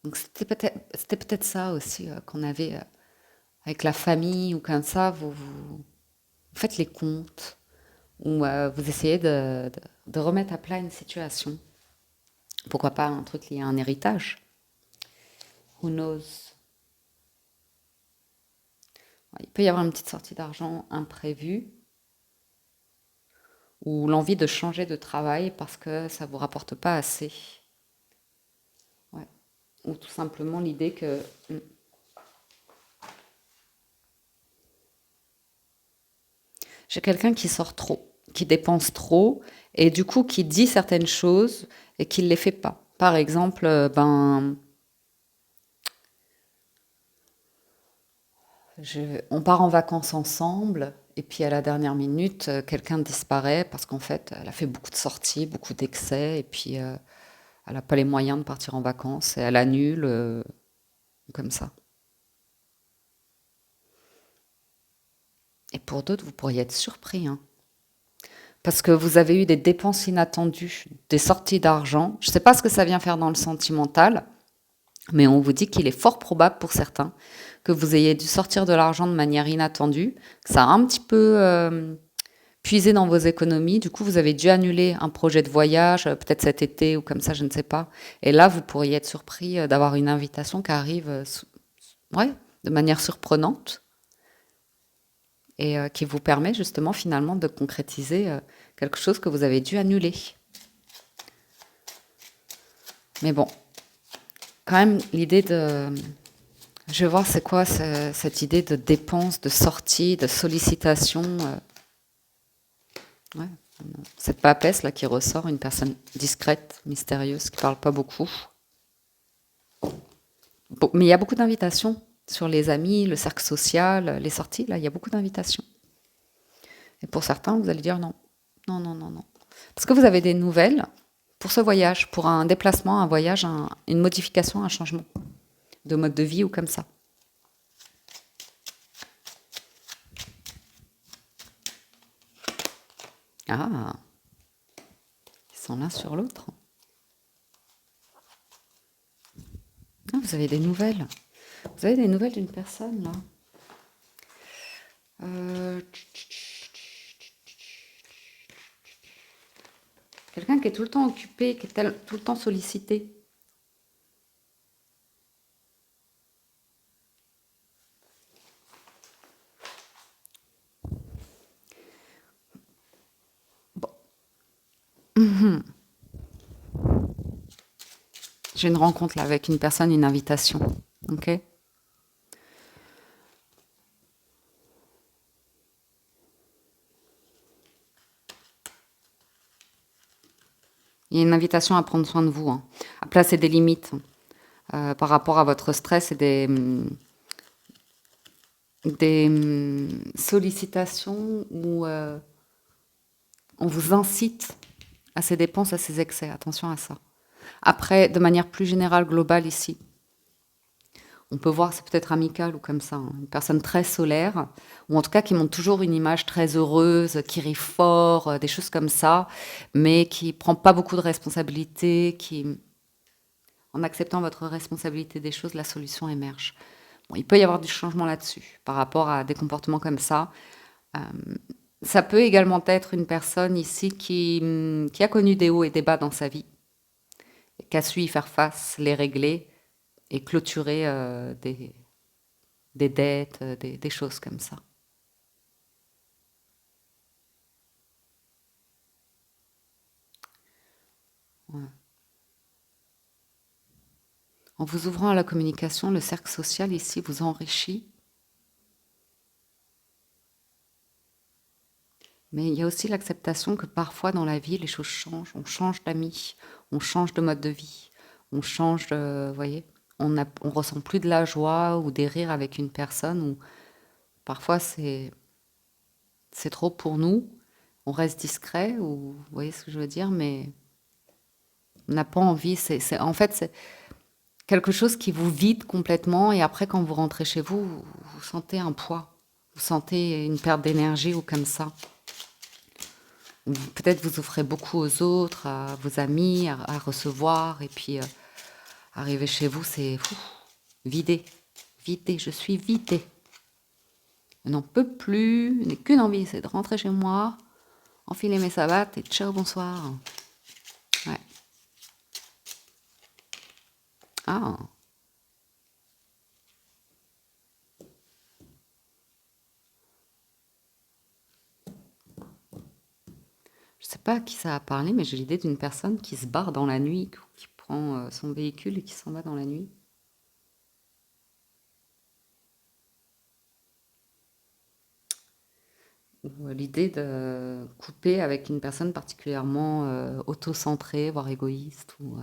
Donc c'était peut-être ça aussi qu'on avait avec la famille ou comme ça. Vous faites les comptes ou vous essayez de remettre à plat une situation. Pourquoi pas un truc lié à un héritage? Who knows? Il peut y avoir une petite sortie d'argent imprévue ou l'envie de changer de travail parce que ça vous rapporte pas assez. Ouais. Ou tout simplement l'idée que j'ai quelqu'un qui sort trop, qui dépense trop et du coup qui dit certaines choses et qui ne les fait pas. Par exemple, on part en vacances ensemble et puis à la dernière minute, quelqu'un disparaît parce qu'en fait, elle a fait beaucoup de sorties, beaucoup d'excès et puis elle n'a pas les moyens de partir en vacances et elle annule comme ça. Et pour d'autres, vous pourriez être surpris, hein, parce que vous avez eu des dépenses inattendues, des sorties d'argent. Je ne sais pas ce que ça vient faire dans le sentimental, mais on vous dit qu'il est fort probable pour certains que vous ayez dû sortir de l'argent de manière inattendue, que ça a un petit peu puisé dans vos économies. Du coup, vous avez dû annuler un projet de voyage, peut-être cet été ou comme ça, je ne sais pas. Et là, vous pourriez être surpris d'avoir une invitation qui arrive ouais, de manière surprenante et qui vous permet justement finalement de concrétiser quelque chose que vous avez dû annuler. Mais bon, quand même, l'idée de... Je vais voir c'est quoi cette idée de dépense, de sortie, de sollicitation. Ouais, Cette papesse là qui ressort, une personne discrète, mystérieuse, qui parle pas beaucoup. Bon, mais il y a beaucoup d'invitations sur les amis, le cercle social, les sorties, là, il y a beaucoup d'invitations. Et pour certains, vous allez dire non. Non, non, non, non. Parce que vous avez des nouvelles pour ce voyage, pour un déplacement, un voyage, une modification, un changement de mode de vie ou comme ça. Ah, ils sont l'un sur l'autre. Ah, vous avez des nouvelles. Vous avez des nouvelles d'une personne, là. Quelqu'un qui est tout le temps occupé, qui est tout le temps sollicité. Bon. J'ai une rencontre là avec une personne, une invitation. Ok. Il y a une invitation à prendre soin de vous, hein, à placer des limites par rapport à votre stress et des sollicitations où on vous incite à ces dépenses, à ces excès. Attention à ça. Après, de manière plus générale, globale ici, on peut voir, c'est peut-être amical ou comme ça, hein, une personne très solaire, ou en tout cas qui montre toujours une image très heureuse, qui rit fort, des choses comme ça, mais qui prend pas beaucoup de responsabilités, qui, en acceptant votre responsabilité des choses, la solution émerge. Bon, il peut y avoir du changement là-dessus, par rapport à des comportements comme ça. Euh, Ça peut également être une personne ici qui a connu des hauts et des bas dans sa vie, qui a su y faire face, les régler et clôturer des dettes, des choses comme ça. Ouais. En vous ouvrant à la communication, le cercle social ici vous enrichit, mais il y a aussi l'acceptation que parfois dans la vie, les choses changent. On change d'amis, on change de mode de vie, on change de, vous voyez, on ressent plus de la joie ou des rires avec une personne, ou parfois c'est trop pour nous. On reste discret, ou vous voyez ce que je veux dire, mais on n'a pas envie. En fait, c'est quelque chose qui vous vide complètement, et après, quand vous rentrez chez vous, vous sentez un poids, vous sentez une perte d'énergie ou comme ça. Peut-être vous offrez beaucoup aux autres, à vos amis, à recevoir, et puis arriver chez vous, c'est vidé, vidé, je suis vidé. Je n'en peux plus, je n'ai qu'une envie, c'est de rentrer chez moi, enfiler mes savates et ciao, bonsoir. Ouais. Ah, je sais pas à qui ça a parlé, mais j'ai l'idée d'une personne qui se barre dans la nuit, qui prend son véhicule et qui s'en va dans la nuit. Ou l'idée de couper avec une personne particulièrement auto-centrée, voire égoïste ou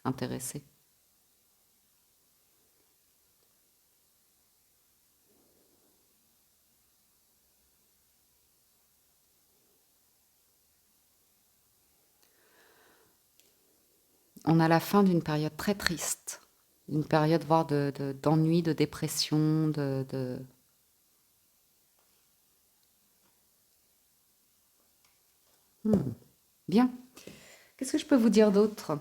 intéressée. On a la fin d'une période très triste, une période voire d'ennui, de dépression, Bien. Qu'est-ce que je peux vous dire d'autre?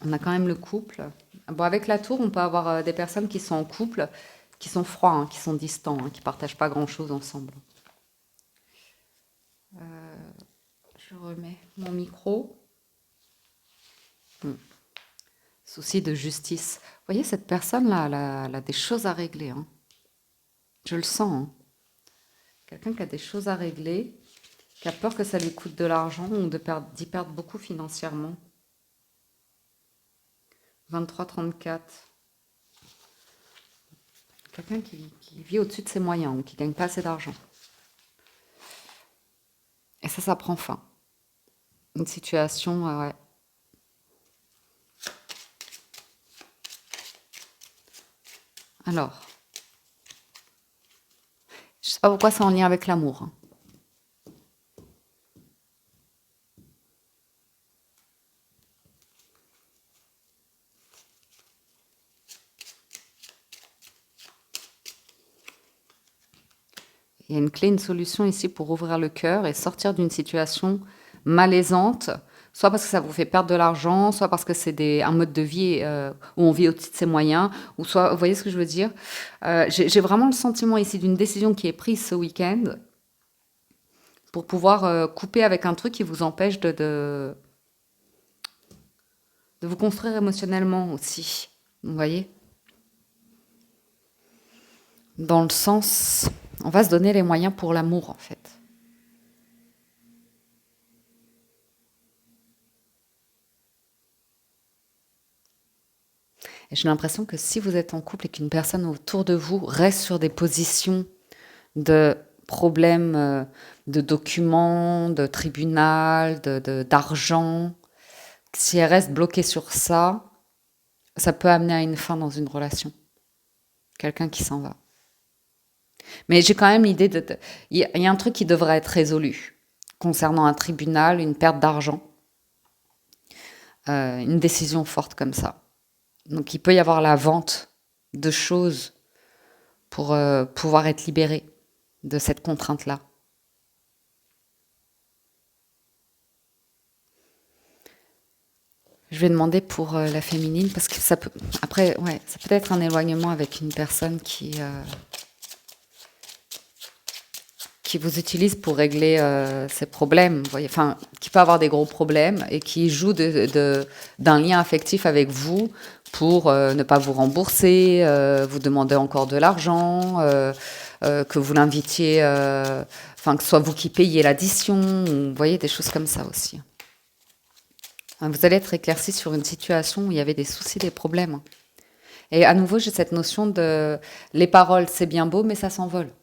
On a quand même le couple. Bon, avec la tour, on peut avoir des personnes qui sont en couple, qui sont froids, hein, qui sont distants, hein, qui partagent pas grand-chose ensemble. Je remets mon micro. Souci de justice. Vous voyez, cette personne-là, elle a des choses à régler, hein. Je le sens, hein. Quelqu'un qui a des choses à régler, qui a peur que ça lui coûte de l'argent ou d'y perdre beaucoup financièrement. 23-34. Quelqu'un qui vit au-dessus de ses moyens ou qui gagne pas assez d'argent. Et Et ça prend fin. Une situation, ouais. Alors, je sais pas pourquoi c'est en lien avec l'amour, hein. Il y a une clé, une solution ici pour ouvrir le cœur et sortir d'une situation malaisante, soit parce que ça vous fait perdre de l'argent, soit parce que c'est un mode de vie où on vit au-dessus de ses moyens, ou soit, vous voyez ce que je veux dire? J'ai vraiment le sentiment ici d'une décision qui est prise ce week-end pour pouvoir couper avec un truc qui vous empêche de vous construire émotionnellement aussi. Vous voyez? Dans le sens, on va se donner les moyens pour l'amour, en fait. Et j'ai l'impression que si vous êtes en couple et qu'une personne autour de vous reste sur des positions de problèmes, de documents, de tribunal, d'argent, si elle reste bloquée sur ça, ça peut amener à une fin dans une relation. Quelqu'un qui s'en va. Mais j'ai quand même l'idée il y a un truc qui devrait être résolu concernant un tribunal, une perte d'argent, une décision forte comme ça. Donc il peut y avoir la vente de choses pour pouvoir être libéré de cette contrainte-là. Je vais demander pour la féminine parce que ça peut après ouais, ça peut être un éloignement avec une personne qui vous utilise pour régler ses problèmes, vous voyez, enfin, qui peut avoir des gros problèmes et qui joue d'un lien affectif avec vous pour ne pas vous rembourser, vous demander encore de l'argent, que vous l'invitiez, enfin, que ce soit vous qui payez l'addition, vous voyez, des choses comme ça aussi. Vous allez être éclairci sur une situation où il y avait des soucis, des problèmes. Et à nouveau, j'ai cette notion de les paroles, c'est bien beau, mais ça s'envole.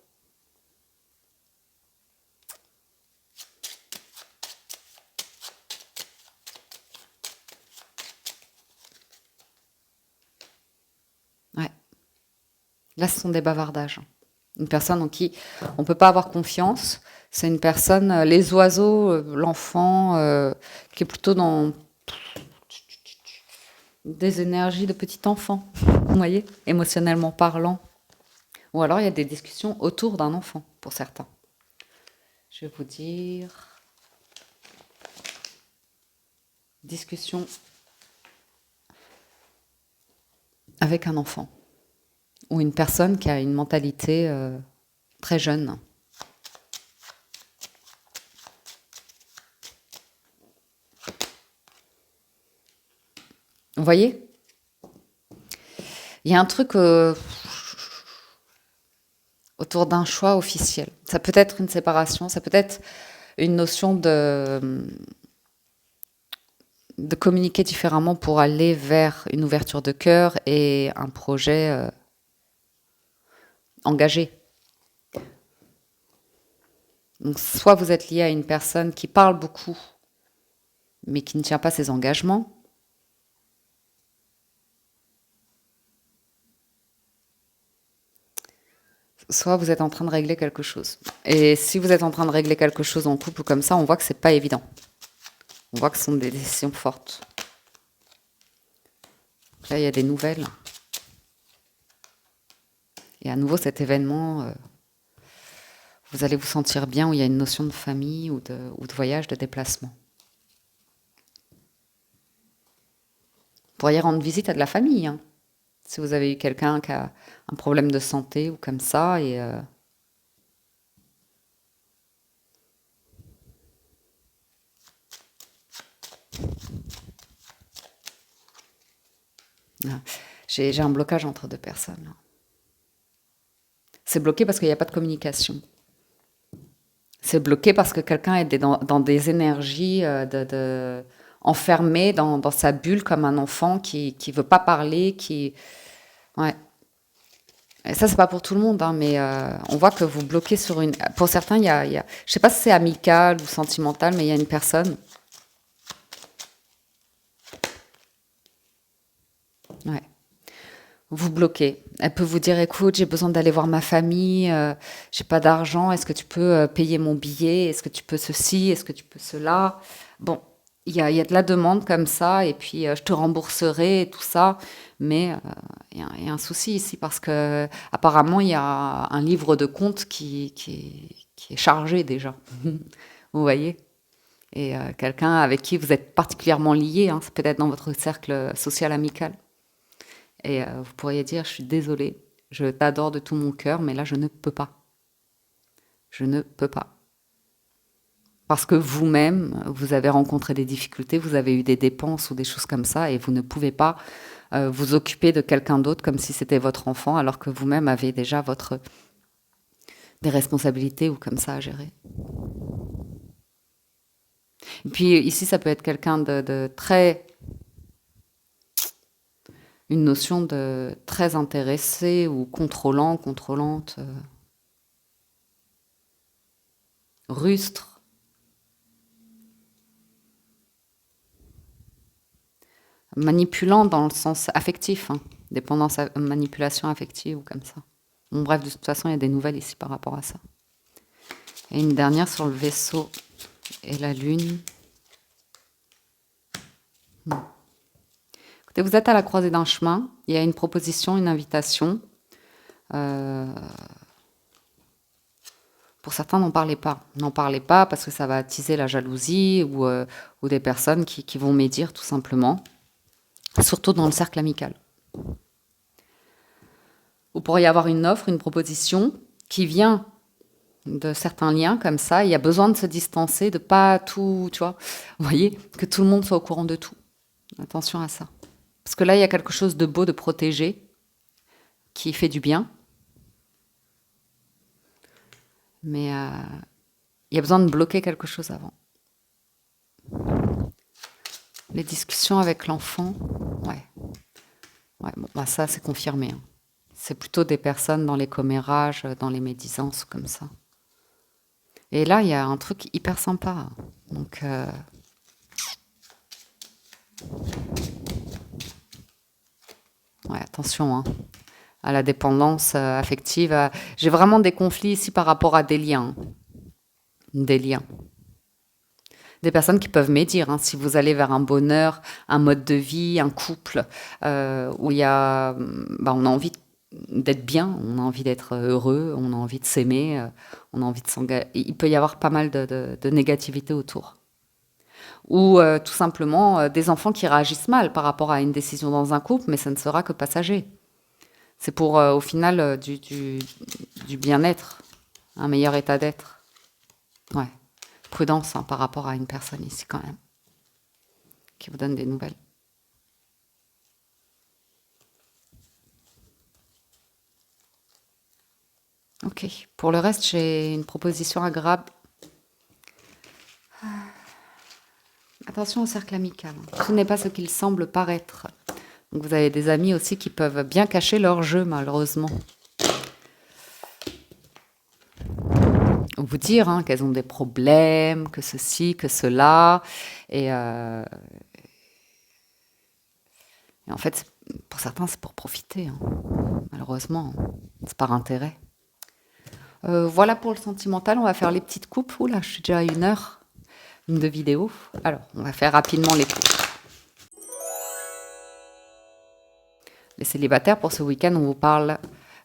Ouais. Là, ce sont des bavardages. Une personne en qui on ne peut pas avoir confiance. C'est une personne, les oiseaux, l'enfant, qui est plutôt dans des énergies de petit enfant, vous voyez, émotionnellement parlant. Ou alors il y a des discussions autour d'un enfant, pour certains. Je vais vous dire... Discussion avec un enfant. Ou une personne qui a une mentalité très jeune. Vous voyez? Il y a un truc autour d'un choix officiel. Ça peut être une séparation, ça peut être une notion de communiquer différemment pour aller vers une ouverture de cœur et un projet engagé. Donc, soit vous êtes lié à une personne qui parle beaucoup, mais qui ne tient pas ses engagements, soit vous êtes en train de régler quelque chose. Et si vous êtes en train de régler quelque chose en couple comme ça, on voit que c'est pas évident. On voit que ce sont des décisions fortes. Là, il y a des nouvelles. Et à nouveau, cet événement, vous allez vous sentir bien où il y a une notion de famille ou de voyage, de déplacement. Vous pourriez rendre visite à de la famille, hein, si vous avez eu quelqu'un qui a un problème de santé ou comme ça. Et j'ai un blocage entre deux personnes. Là. C'est bloqué parce qu'il n'y a pas de communication. C'est bloqué parce que quelqu'un est dans des énergies enfermé dans sa bulle comme un enfant qui veut pas parler, qui... Ouais. Et ça, c'est pas pour tout le monde, hein, mais on voit que vous bloquez sur une. Pour certains, je sais pas si c'est amical ou sentimental, mais il y a une personne. Ouais. Vous bloquez. Elle peut vous dire, écoute, j'ai besoin d'aller voir ma famille, j'ai pas d'argent, est-ce que tu peux payer mon billet, est-ce que tu peux ceci, est-ce que tu peux cela. Bon, il y a de la demande comme ça, et puis je te rembourserai et tout ça, mais il y a un souci ici parce que apparemment il y a un livre de comptes qui est chargé déjà. Vous voyez? Et quelqu'un avec qui vous êtes particulièrement lié, hein, c'est peut-être dans votre cercle social amical. Et vous pourriez dire, je suis désolée, je t'adore de tout mon cœur, mais là, je ne peux pas. Je ne peux pas. Parce que vous-même, vous avez rencontré des difficultés, vous avez eu des dépenses ou des choses comme ça, et vous ne pouvez pas vous occuper de quelqu'un d'autre comme si c'était votre enfant, alors que vous-même avez déjà des responsabilités ou comme ça à gérer. Et puis ici, ça peut être quelqu'un de très une notion de très intéressé ou contrôlant, contrôlante, rustre, manipulant dans le sens affectif, hein, dépendance, manipulation affective ou comme ça. Bon, bref, de toute façon, il y a des nouvelles ici par rapport à ça. Et une dernière sur le vaisseau et la lune. Écoutez, vous êtes à la croisée d'un chemin, il y a une proposition, une invitation. Euh, Pour certains, n'en parlez pas. N'en parlez pas parce que ça va attiser la jalousie ou des personnes qui vont médire tout simplement, surtout dans le cercle amical. Vous pourriez avoir une offre, une proposition qui vient de certains liens comme ça. Il y a besoin de se distancer, de pas tout, tu vois. Vous voyez, que tout le monde soit au courant de tout. Attention à ça. Parce que là, il y a quelque chose de beau, de protégé, qui fait du bien. Mais il y a besoin de bloquer quelque chose avant. Les discussions avec l'enfant, ouais. Ouais, bon, bah ça, c'est confirmé, hein. C'est plutôt des personnes dans les commérages, dans les médisances, comme ça. Et là, il y a un truc hyper sympa. Donc, ouais, attention, hein, à la dépendance affective. J'ai vraiment des conflits ici par rapport à des liens. Des liens. Des personnes qui peuvent médire, hein, si vous allez vers un bonheur, un mode de vie, un couple, où il y a, bah, on a envie d'être bien, on a envie d'être heureux, on a envie de s'aimer, on a envie de s'engager. Il peut y avoir pas mal de négativité autour. Ou tout simplement des enfants qui réagissent mal par rapport à une décision dans un couple, mais ça ne sera que passager. C'est pour, au final, du bien-être, un meilleur état d'être. Ouais. Prudence, hein, par rapport à une personne ici quand même, qui vous donne des nouvelles. Ok. Pour le reste, j'ai une proposition agréable. Attention au cercle amical, hein. Tout n'est pas ce qu'il semble paraître. Donc vous avez des amis aussi qui peuvent bien cacher leur jeu, malheureusement. Ou vous dire, hein, qu'elles ont des problèmes, que ceci, que cela. Et, et en fait, pour certains, c'est pour profiter, hein. Malheureusement, hein. C'est par intérêt. Voilà pour le sentimental. On va faire les petites coupes. Oula, je suis déjà à 1 heure de vidéo. Alors, on va faire rapidement les coupes. Les célibataires, pour ce week-end, on vous parle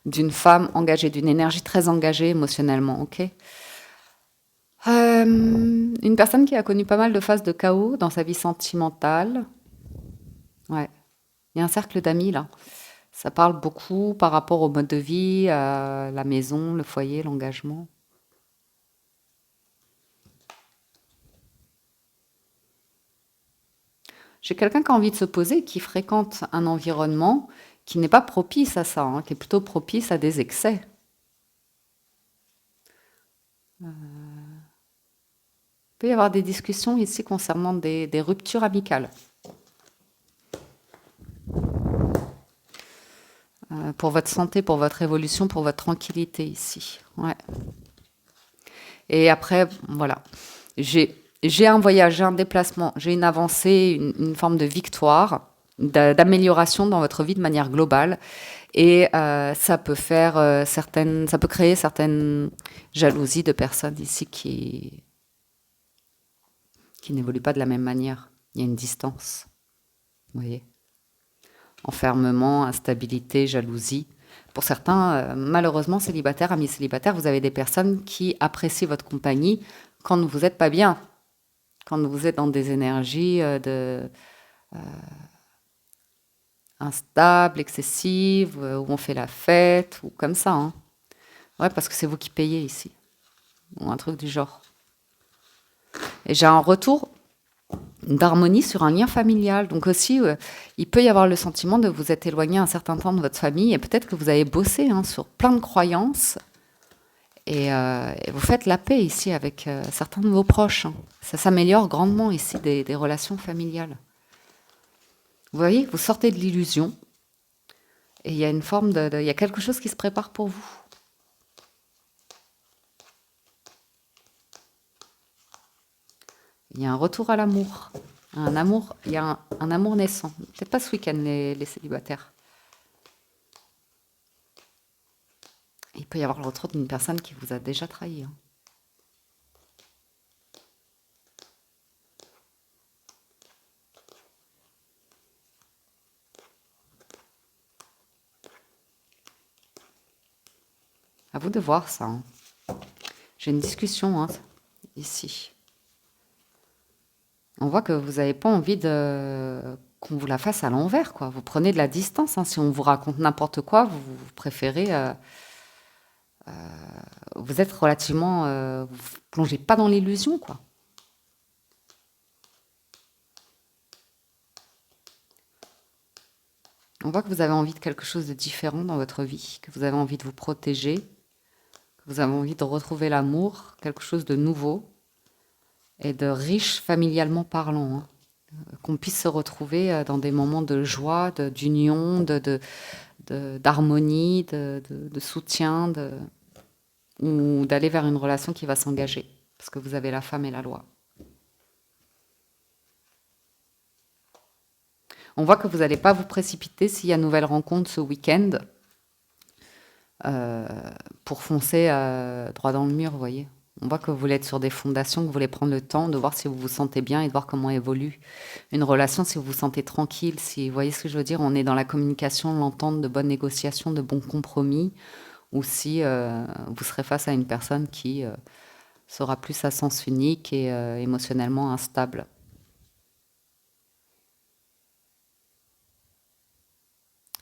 d'une femme engagée, d'une énergie très engagée émotionnellement, ok. Une personne qui a connu pas mal de phases de chaos dans sa vie sentimentale. Ouais, il y a un cercle d'amis là. Ça parle beaucoup par rapport au mode de vie, à la maison, le foyer, l'engagement. J'ai quelqu'un qui a envie de se poser, qui fréquente un environnement qui n'est pas propice à ça, hein, qui est plutôt propice à des excès. Il peut y avoir des discussions ici concernant des ruptures amicales. pour votre santé, pour votre évolution, pour votre tranquillité ici. Ouais. Et après, voilà. J'ai un voyage, j'ai un déplacement, j'ai une avancée, une forme de victoire, d'amélioration dans votre vie de manière globale. Et ça peut faire ça peut créer certaines jalousies de personnes ici qui n'évoluent pas de la même manière. Il y a une distance, vous voyez. Enfermement, instabilité, jalousie. Pour certains, malheureusement, célibataires, amis célibataires, vous avez des personnes qui apprécient votre compagnie quand vous n'êtes pas bien, quand vous êtes dans des énergies instables, excessives, où on fait la fête, ou comme ça. Hein. Ouais, parce que c'est vous qui payez ici, ou un truc du genre. Et j'ai un retour d'harmonie sur un lien familial. Donc aussi, il peut y avoir le sentiment de vous être éloigné un certain temps de votre famille, et peut-être que vous avez bossé sur plein de croyances, et vous faites la paix ici avec certains de vos proches. Hein. Ça s'améliore grandement ici des relations familiales. Vous voyez, vous sortez de l'illusion, et il y a une forme il y a quelque chose qui se prépare pour vous. Il y a un retour à l'amour. Un amour, il y a un amour naissant. Peut-être pas ce week-end, les célibataires. Il peut y avoir le retour d'une personne qui vous a déjà trahi. Hein. À vous de voir ça. Hein. J'ai une discussion ici. On voit que vous n'avez pas envie qu'on vous la fasse à l'envers, quoi. Vous prenez de la distance. Hein. Si on vous raconte n'importe quoi, vous préférez. Vous êtes relativement. Vous ne plongez pas dans l'illusion, quoi. On voit que vous avez envie de quelque chose de différent dans votre vie, que vous avez envie de vous protéger, que vous avez envie de retrouver l'amour, quelque chose de nouveau et de riche familialement parlant. Hein. Qu'on puisse se retrouver dans des moments de joie, d'union, d'harmonie, de soutien, ou d'aller vers une relation qui va s'engager, parce que vous avez la femme et la loi. On voit que vous n'allez pas vous précipiter s'il y a une nouvelle rencontre ce week-end pour foncer droit dans le mur, vous voyez. On voit que vous voulez être sur des fondations, que vous voulez prendre le temps de voir si vous vous sentez bien et de voir comment évolue une relation, si vous vous sentez tranquille, si vous voyez ce que je veux dire, on est dans la communication, l'entente, de bonnes négociations, de bons compromis, ou si vous serez face à une personne qui sera plus à sens unique et émotionnellement instable.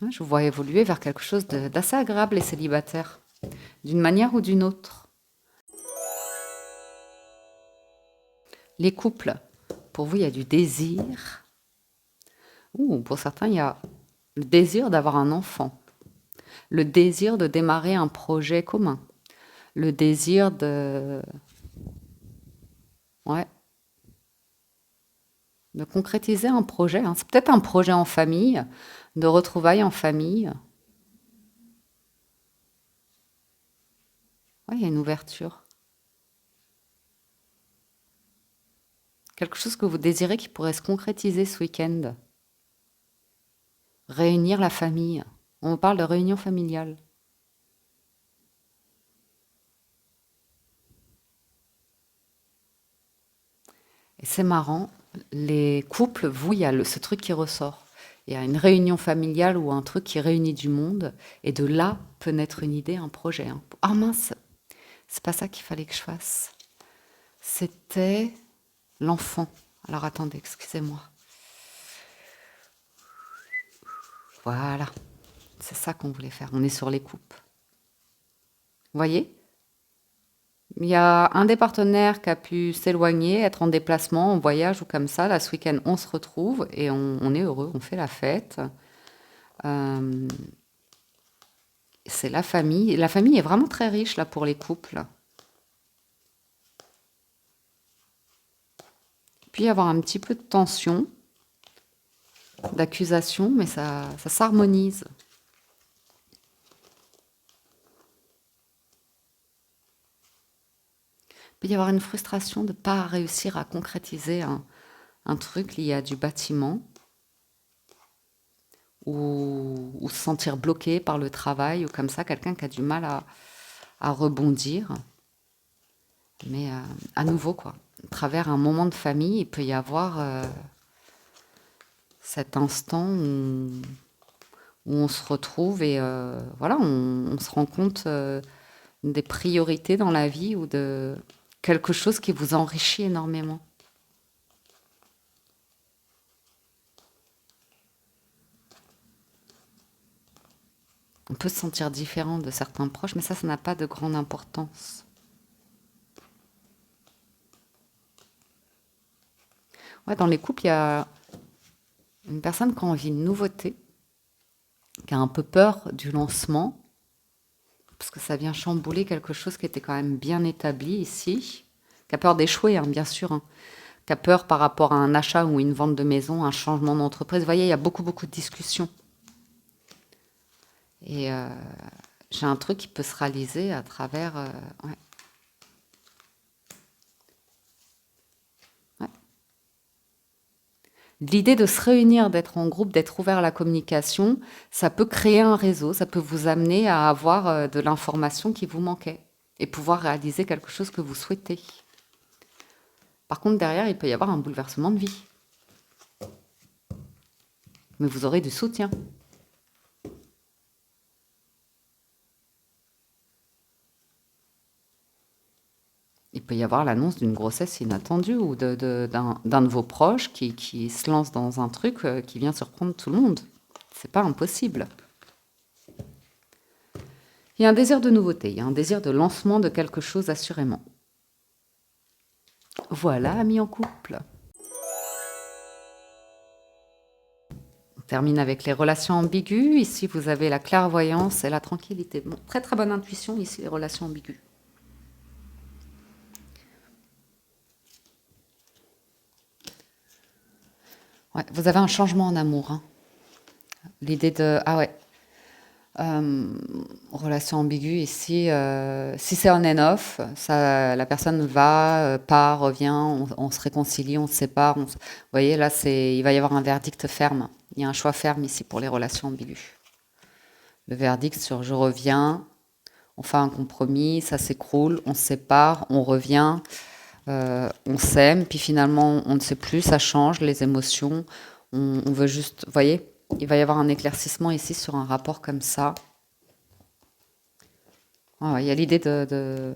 Je vous vois évoluer vers quelque chose d'assez agréable, les célibataires, d'une manière ou d'une autre. Les couples, pour vous, il y a du désir. Ou pour certains, il y a le désir d'avoir un enfant, le désir de démarrer un projet commun, le désir ouais, de concrétiser un projet. Hein. C'est peut-être un projet en famille, de retrouvailles en famille. Ouais, il y a une ouverture. Quelque chose que vous désirez qui pourrait se concrétiser ce week-end. Réunir la famille. On parle de réunion familiale. Et c'est marrant, les couples, vous, il y a ce truc qui ressort. Il y a une réunion familiale ou un truc qui réunit du monde, et de là peut naître une idée, un projet. Hein. Ah mince, c'est pas ça qu'il fallait que je fasse. C'était l'enfant. Alors attendez, excusez-moi. Voilà, c'est ça qu'on voulait faire. On est sur les coupes. Vous voyez ? Il y a un des partenaires qui a pu s'éloigner, être en déplacement, en voyage ou comme ça. Là, ce week-end, on se retrouve et on est heureux, on fait la fête. C'est la famille. La famille est vraiment très riche là pour les couples. Puis il y avoir un petit peu de tension, d'accusation, mais ça s'harmonise. peut y avoir une frustration de ne pas réussir à concrétiser un truc lié à du bâtiment ou se sentir bloqué par le travail ou comme ça, quelqu'un qui a du mal à rebondir. Mais à nouveau, quoi, à travers un moment de famille, il peut y avoir cet instant où on se retrouve et voilà, on se rend compte des priorités dans la vie ou de quelque chose qui vous enrichit énormément. On peut se sentir différent de certains proches, mais ça n'a pas de grande importance. Ouais, dans les couples, il y a une personne qui a envie de nouveauté, qui a un peu peur du lancement, parce que ça vient chambouler quelque chose qui était quand même bien établi ici, qui a peur d'échouer, hein, bien sûr, hein, qui a peur par rapport à un achat ou une vente de maison, un changement d'entreprise. Vous voyez, il y a beaucoup, beaucoup de discussions. Et j'ai un truc qui peut se réaliser à travers... ouais, ouais. L'idée de se réunir, d'être en groupe, d'être ouvert à la communication, ça peut créer un réseau, ça peut vous amener à avoir de l'information qui vous manquait et pouvoir réaliser quelque chose que vous souhaitez. Par contre, derrière, il peut y avoir un bouleversement de vie. Mais vous aurez du soutien. Il peut y avoir l'annonce d'une grossesse inattendue ou d'un de vos proches qui se lance dans un truc qui vient surprendre tout le monde. C'est pas impossible. Il y a un désir de nouveauté, il y a un désir de lancement de quelque chose assurément. Voilà, amis en couple. On termine avec les relations ambiguës. Ici, vous avez la clairvoyance et la tranquillité. Bon, très très bonne intuition ici, les relations ambiguës. Ouais, vous avez un changement en amour. Hein. L'idée de... Ah ouais. Euh, relation ambiguë ici. Si c'est on and off, ça, la personne va, part, revient, on se réconcilie, on se sépare. Vous voyez, là, il va y avoir un verdict ferme. Il y a un choix ferme ici pour les relations ambiguës. Le verdict sur je reviens, on fait un compromis, ça s'écroule, on se sépare, on revient, on s'aime, puis finalement on ne sait plus, ça change, les émotions, on veut juste, vous voyez, il va y avoir un éclaircissement ici sur un rapport comme ça. Ouais, il y a l'idée de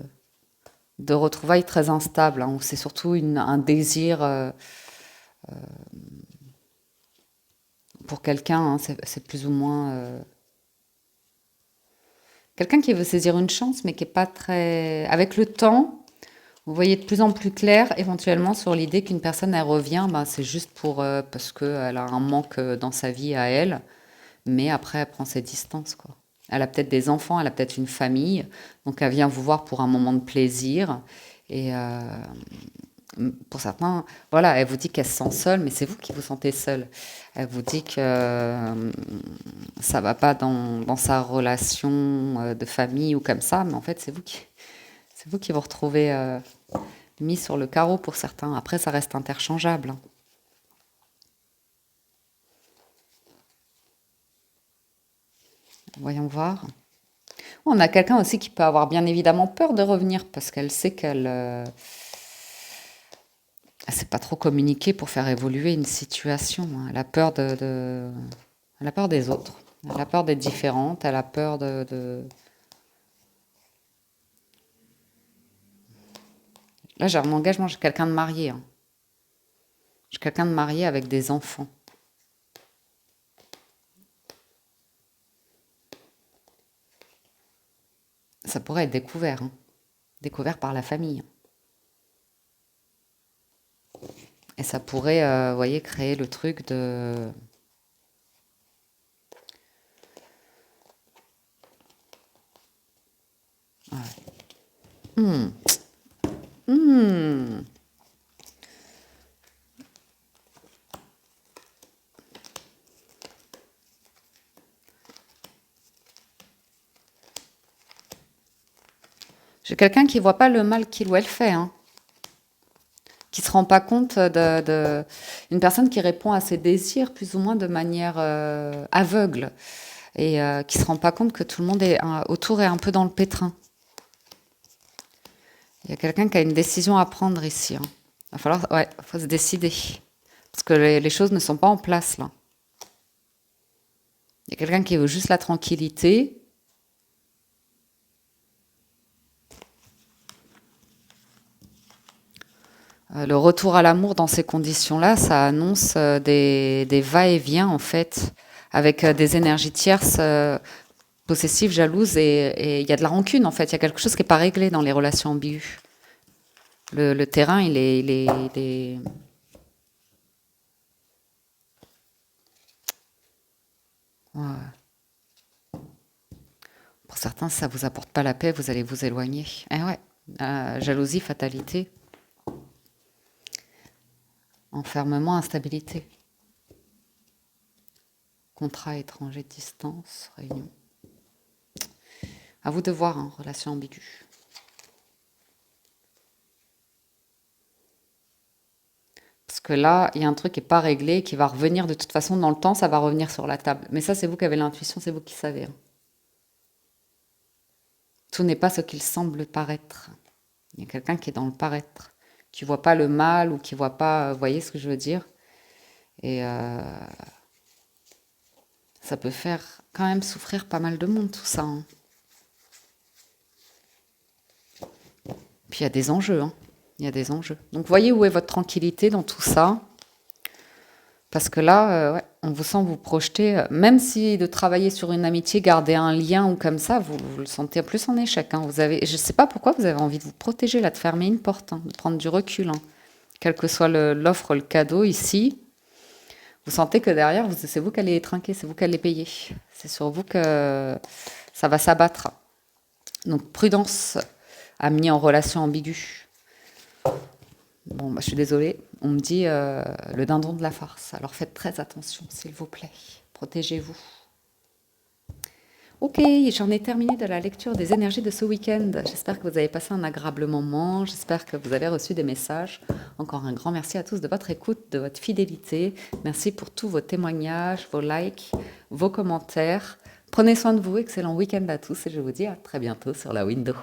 retrouvailles très instables, hein, où c'est surtout un désir pour quelqu'un, hein, c'est plus ou moins... quelqu'un qui veut saisir une chance, mais qui n'est pas très... Avec le temps, vous voyez de plus en plus clair, éventuellement, sur l'idée qu'une personne, elle revient, ben, c'est juste parce qu'elle a un manque dans sa vie à elle, mais après, elle prend ses distances, quoi. Elle a peut-être des enfants, elle a peut-être une famille, donc elle vient vous voir pour un moment de plaisir. Et pour certains, voilà, elle vous dit qu'elle se sent seule, mais c'est vous qui vous sentez seule. Elle vous dit que ça va pas dans sa relation de famille ou comme ça, mais en fait, c'est vous qui vous retrouvez mis sur le carreau pour certains. Après, ça reste interchangeable. Hein. Voyons voir. On a quelqu'un aussi qui peut avoir bien évidemment peur de revenir parce qu'elle sait qu'elle elle sait pas trop communiquer pour faire évoluer une situation. Hein. Elle a peur elle a peur des autres. Elle a peur d'être différente. Elle a peur Là, j'ai un engagement. J'ai quelqu'un de marié. Hein. J'ai quelqu'un de marié avec des enfants. Ça pourrait être découvert. Hein. Découvert par la famille. Et ça pourrait, vous voyez, créer le truc de... Hmm. Hmm. J'ai quelqu'un qui voit pas le mal qu'il ou elle fait, hein, qui se rend pas compte une personne qui répond à ses désirs plus ou moins de manière aveugle et qui se rend pas compte que tout le monde autour est un peu dans le pétrin. Il y a quelqu'un qui a une décision à prendre ici, hein. Il va falloir, ouais, faut se décider parce que les choses ne sont pas en place là. Il y a quelqu'un qui veut juste la tranquillité. Le retour à l'amour dans ces conditions-là, ça annonce des va-et-vient en fait, avec des énergies tierces, possessives, jalouses, et il y a de la rancune en fait. Il y a quelque chose qui n'est pas réglé dans les relations ambiguës. Le terrain, il est- ouais. Pour certains, si ça vous apporte pas la paix, vous allez vous éloigner. Eh ouais, jalousie, fatalité, enfermement, instabilité, contrat étranger, distance, réunion. À vous de voir, hein, relation ambiguë. Parce que là, il y a un truc qui n'est pas réglé, qui va revenir de toute façon dans le temps, ça va revenir sur la table. Mais ça, c'est vous qui avez l'intuition, c'est vous qui savez, hein. Tout n'est pas ce qu'il semble paraître. Il y a quelqu'un qui est dans le paraître, qui voit pas le mal ou qui voit pas, vous voyez ce que je veux dire? Et ça peut faire quand même souffrir pas mal de monde, tout ça, hein. Puis il y a des enjeux, hein. Il y a des enjeux. Donc voyez où est votre tranquillité dans tout ça. Parce que là, ouais, on vous sent vous projeter, même si de travailler sur une amitié, garder un lien ou comme ça, vous le sentez plus en échec, hein. Je ne sais pas pourquoi vous avez envie de vous protéger, là, de fermer une porte, hein, de prendre du recul, hein. Quelle que soit l'offre, le cadeau ici, vous sentez que derrière, c'est vous qui allez trinquer, c'est vous qui allez payer. C'est sur vous que ça va s'abattre. Donc prudence à mis en relation ambiguë. Bon, bah, je suis désolée, on me dit le dindon de la farce. Alors faites très attention, s'il vous plaît. Protégez-vous. Ok, j'en ai terminé de la lecture des énergies de ce week-end. J'espère que vous avez passé un agréable moment. J'espère que vous avez reçu des messages. Encore un grand merci à tous de votre écoute, de votre fidélité. Merci pour tous vos témoignages, vos likes, vos commentaires. Prenez soin de vous. Excellent week-end à tous et je vous dis à très bientôt sur la window.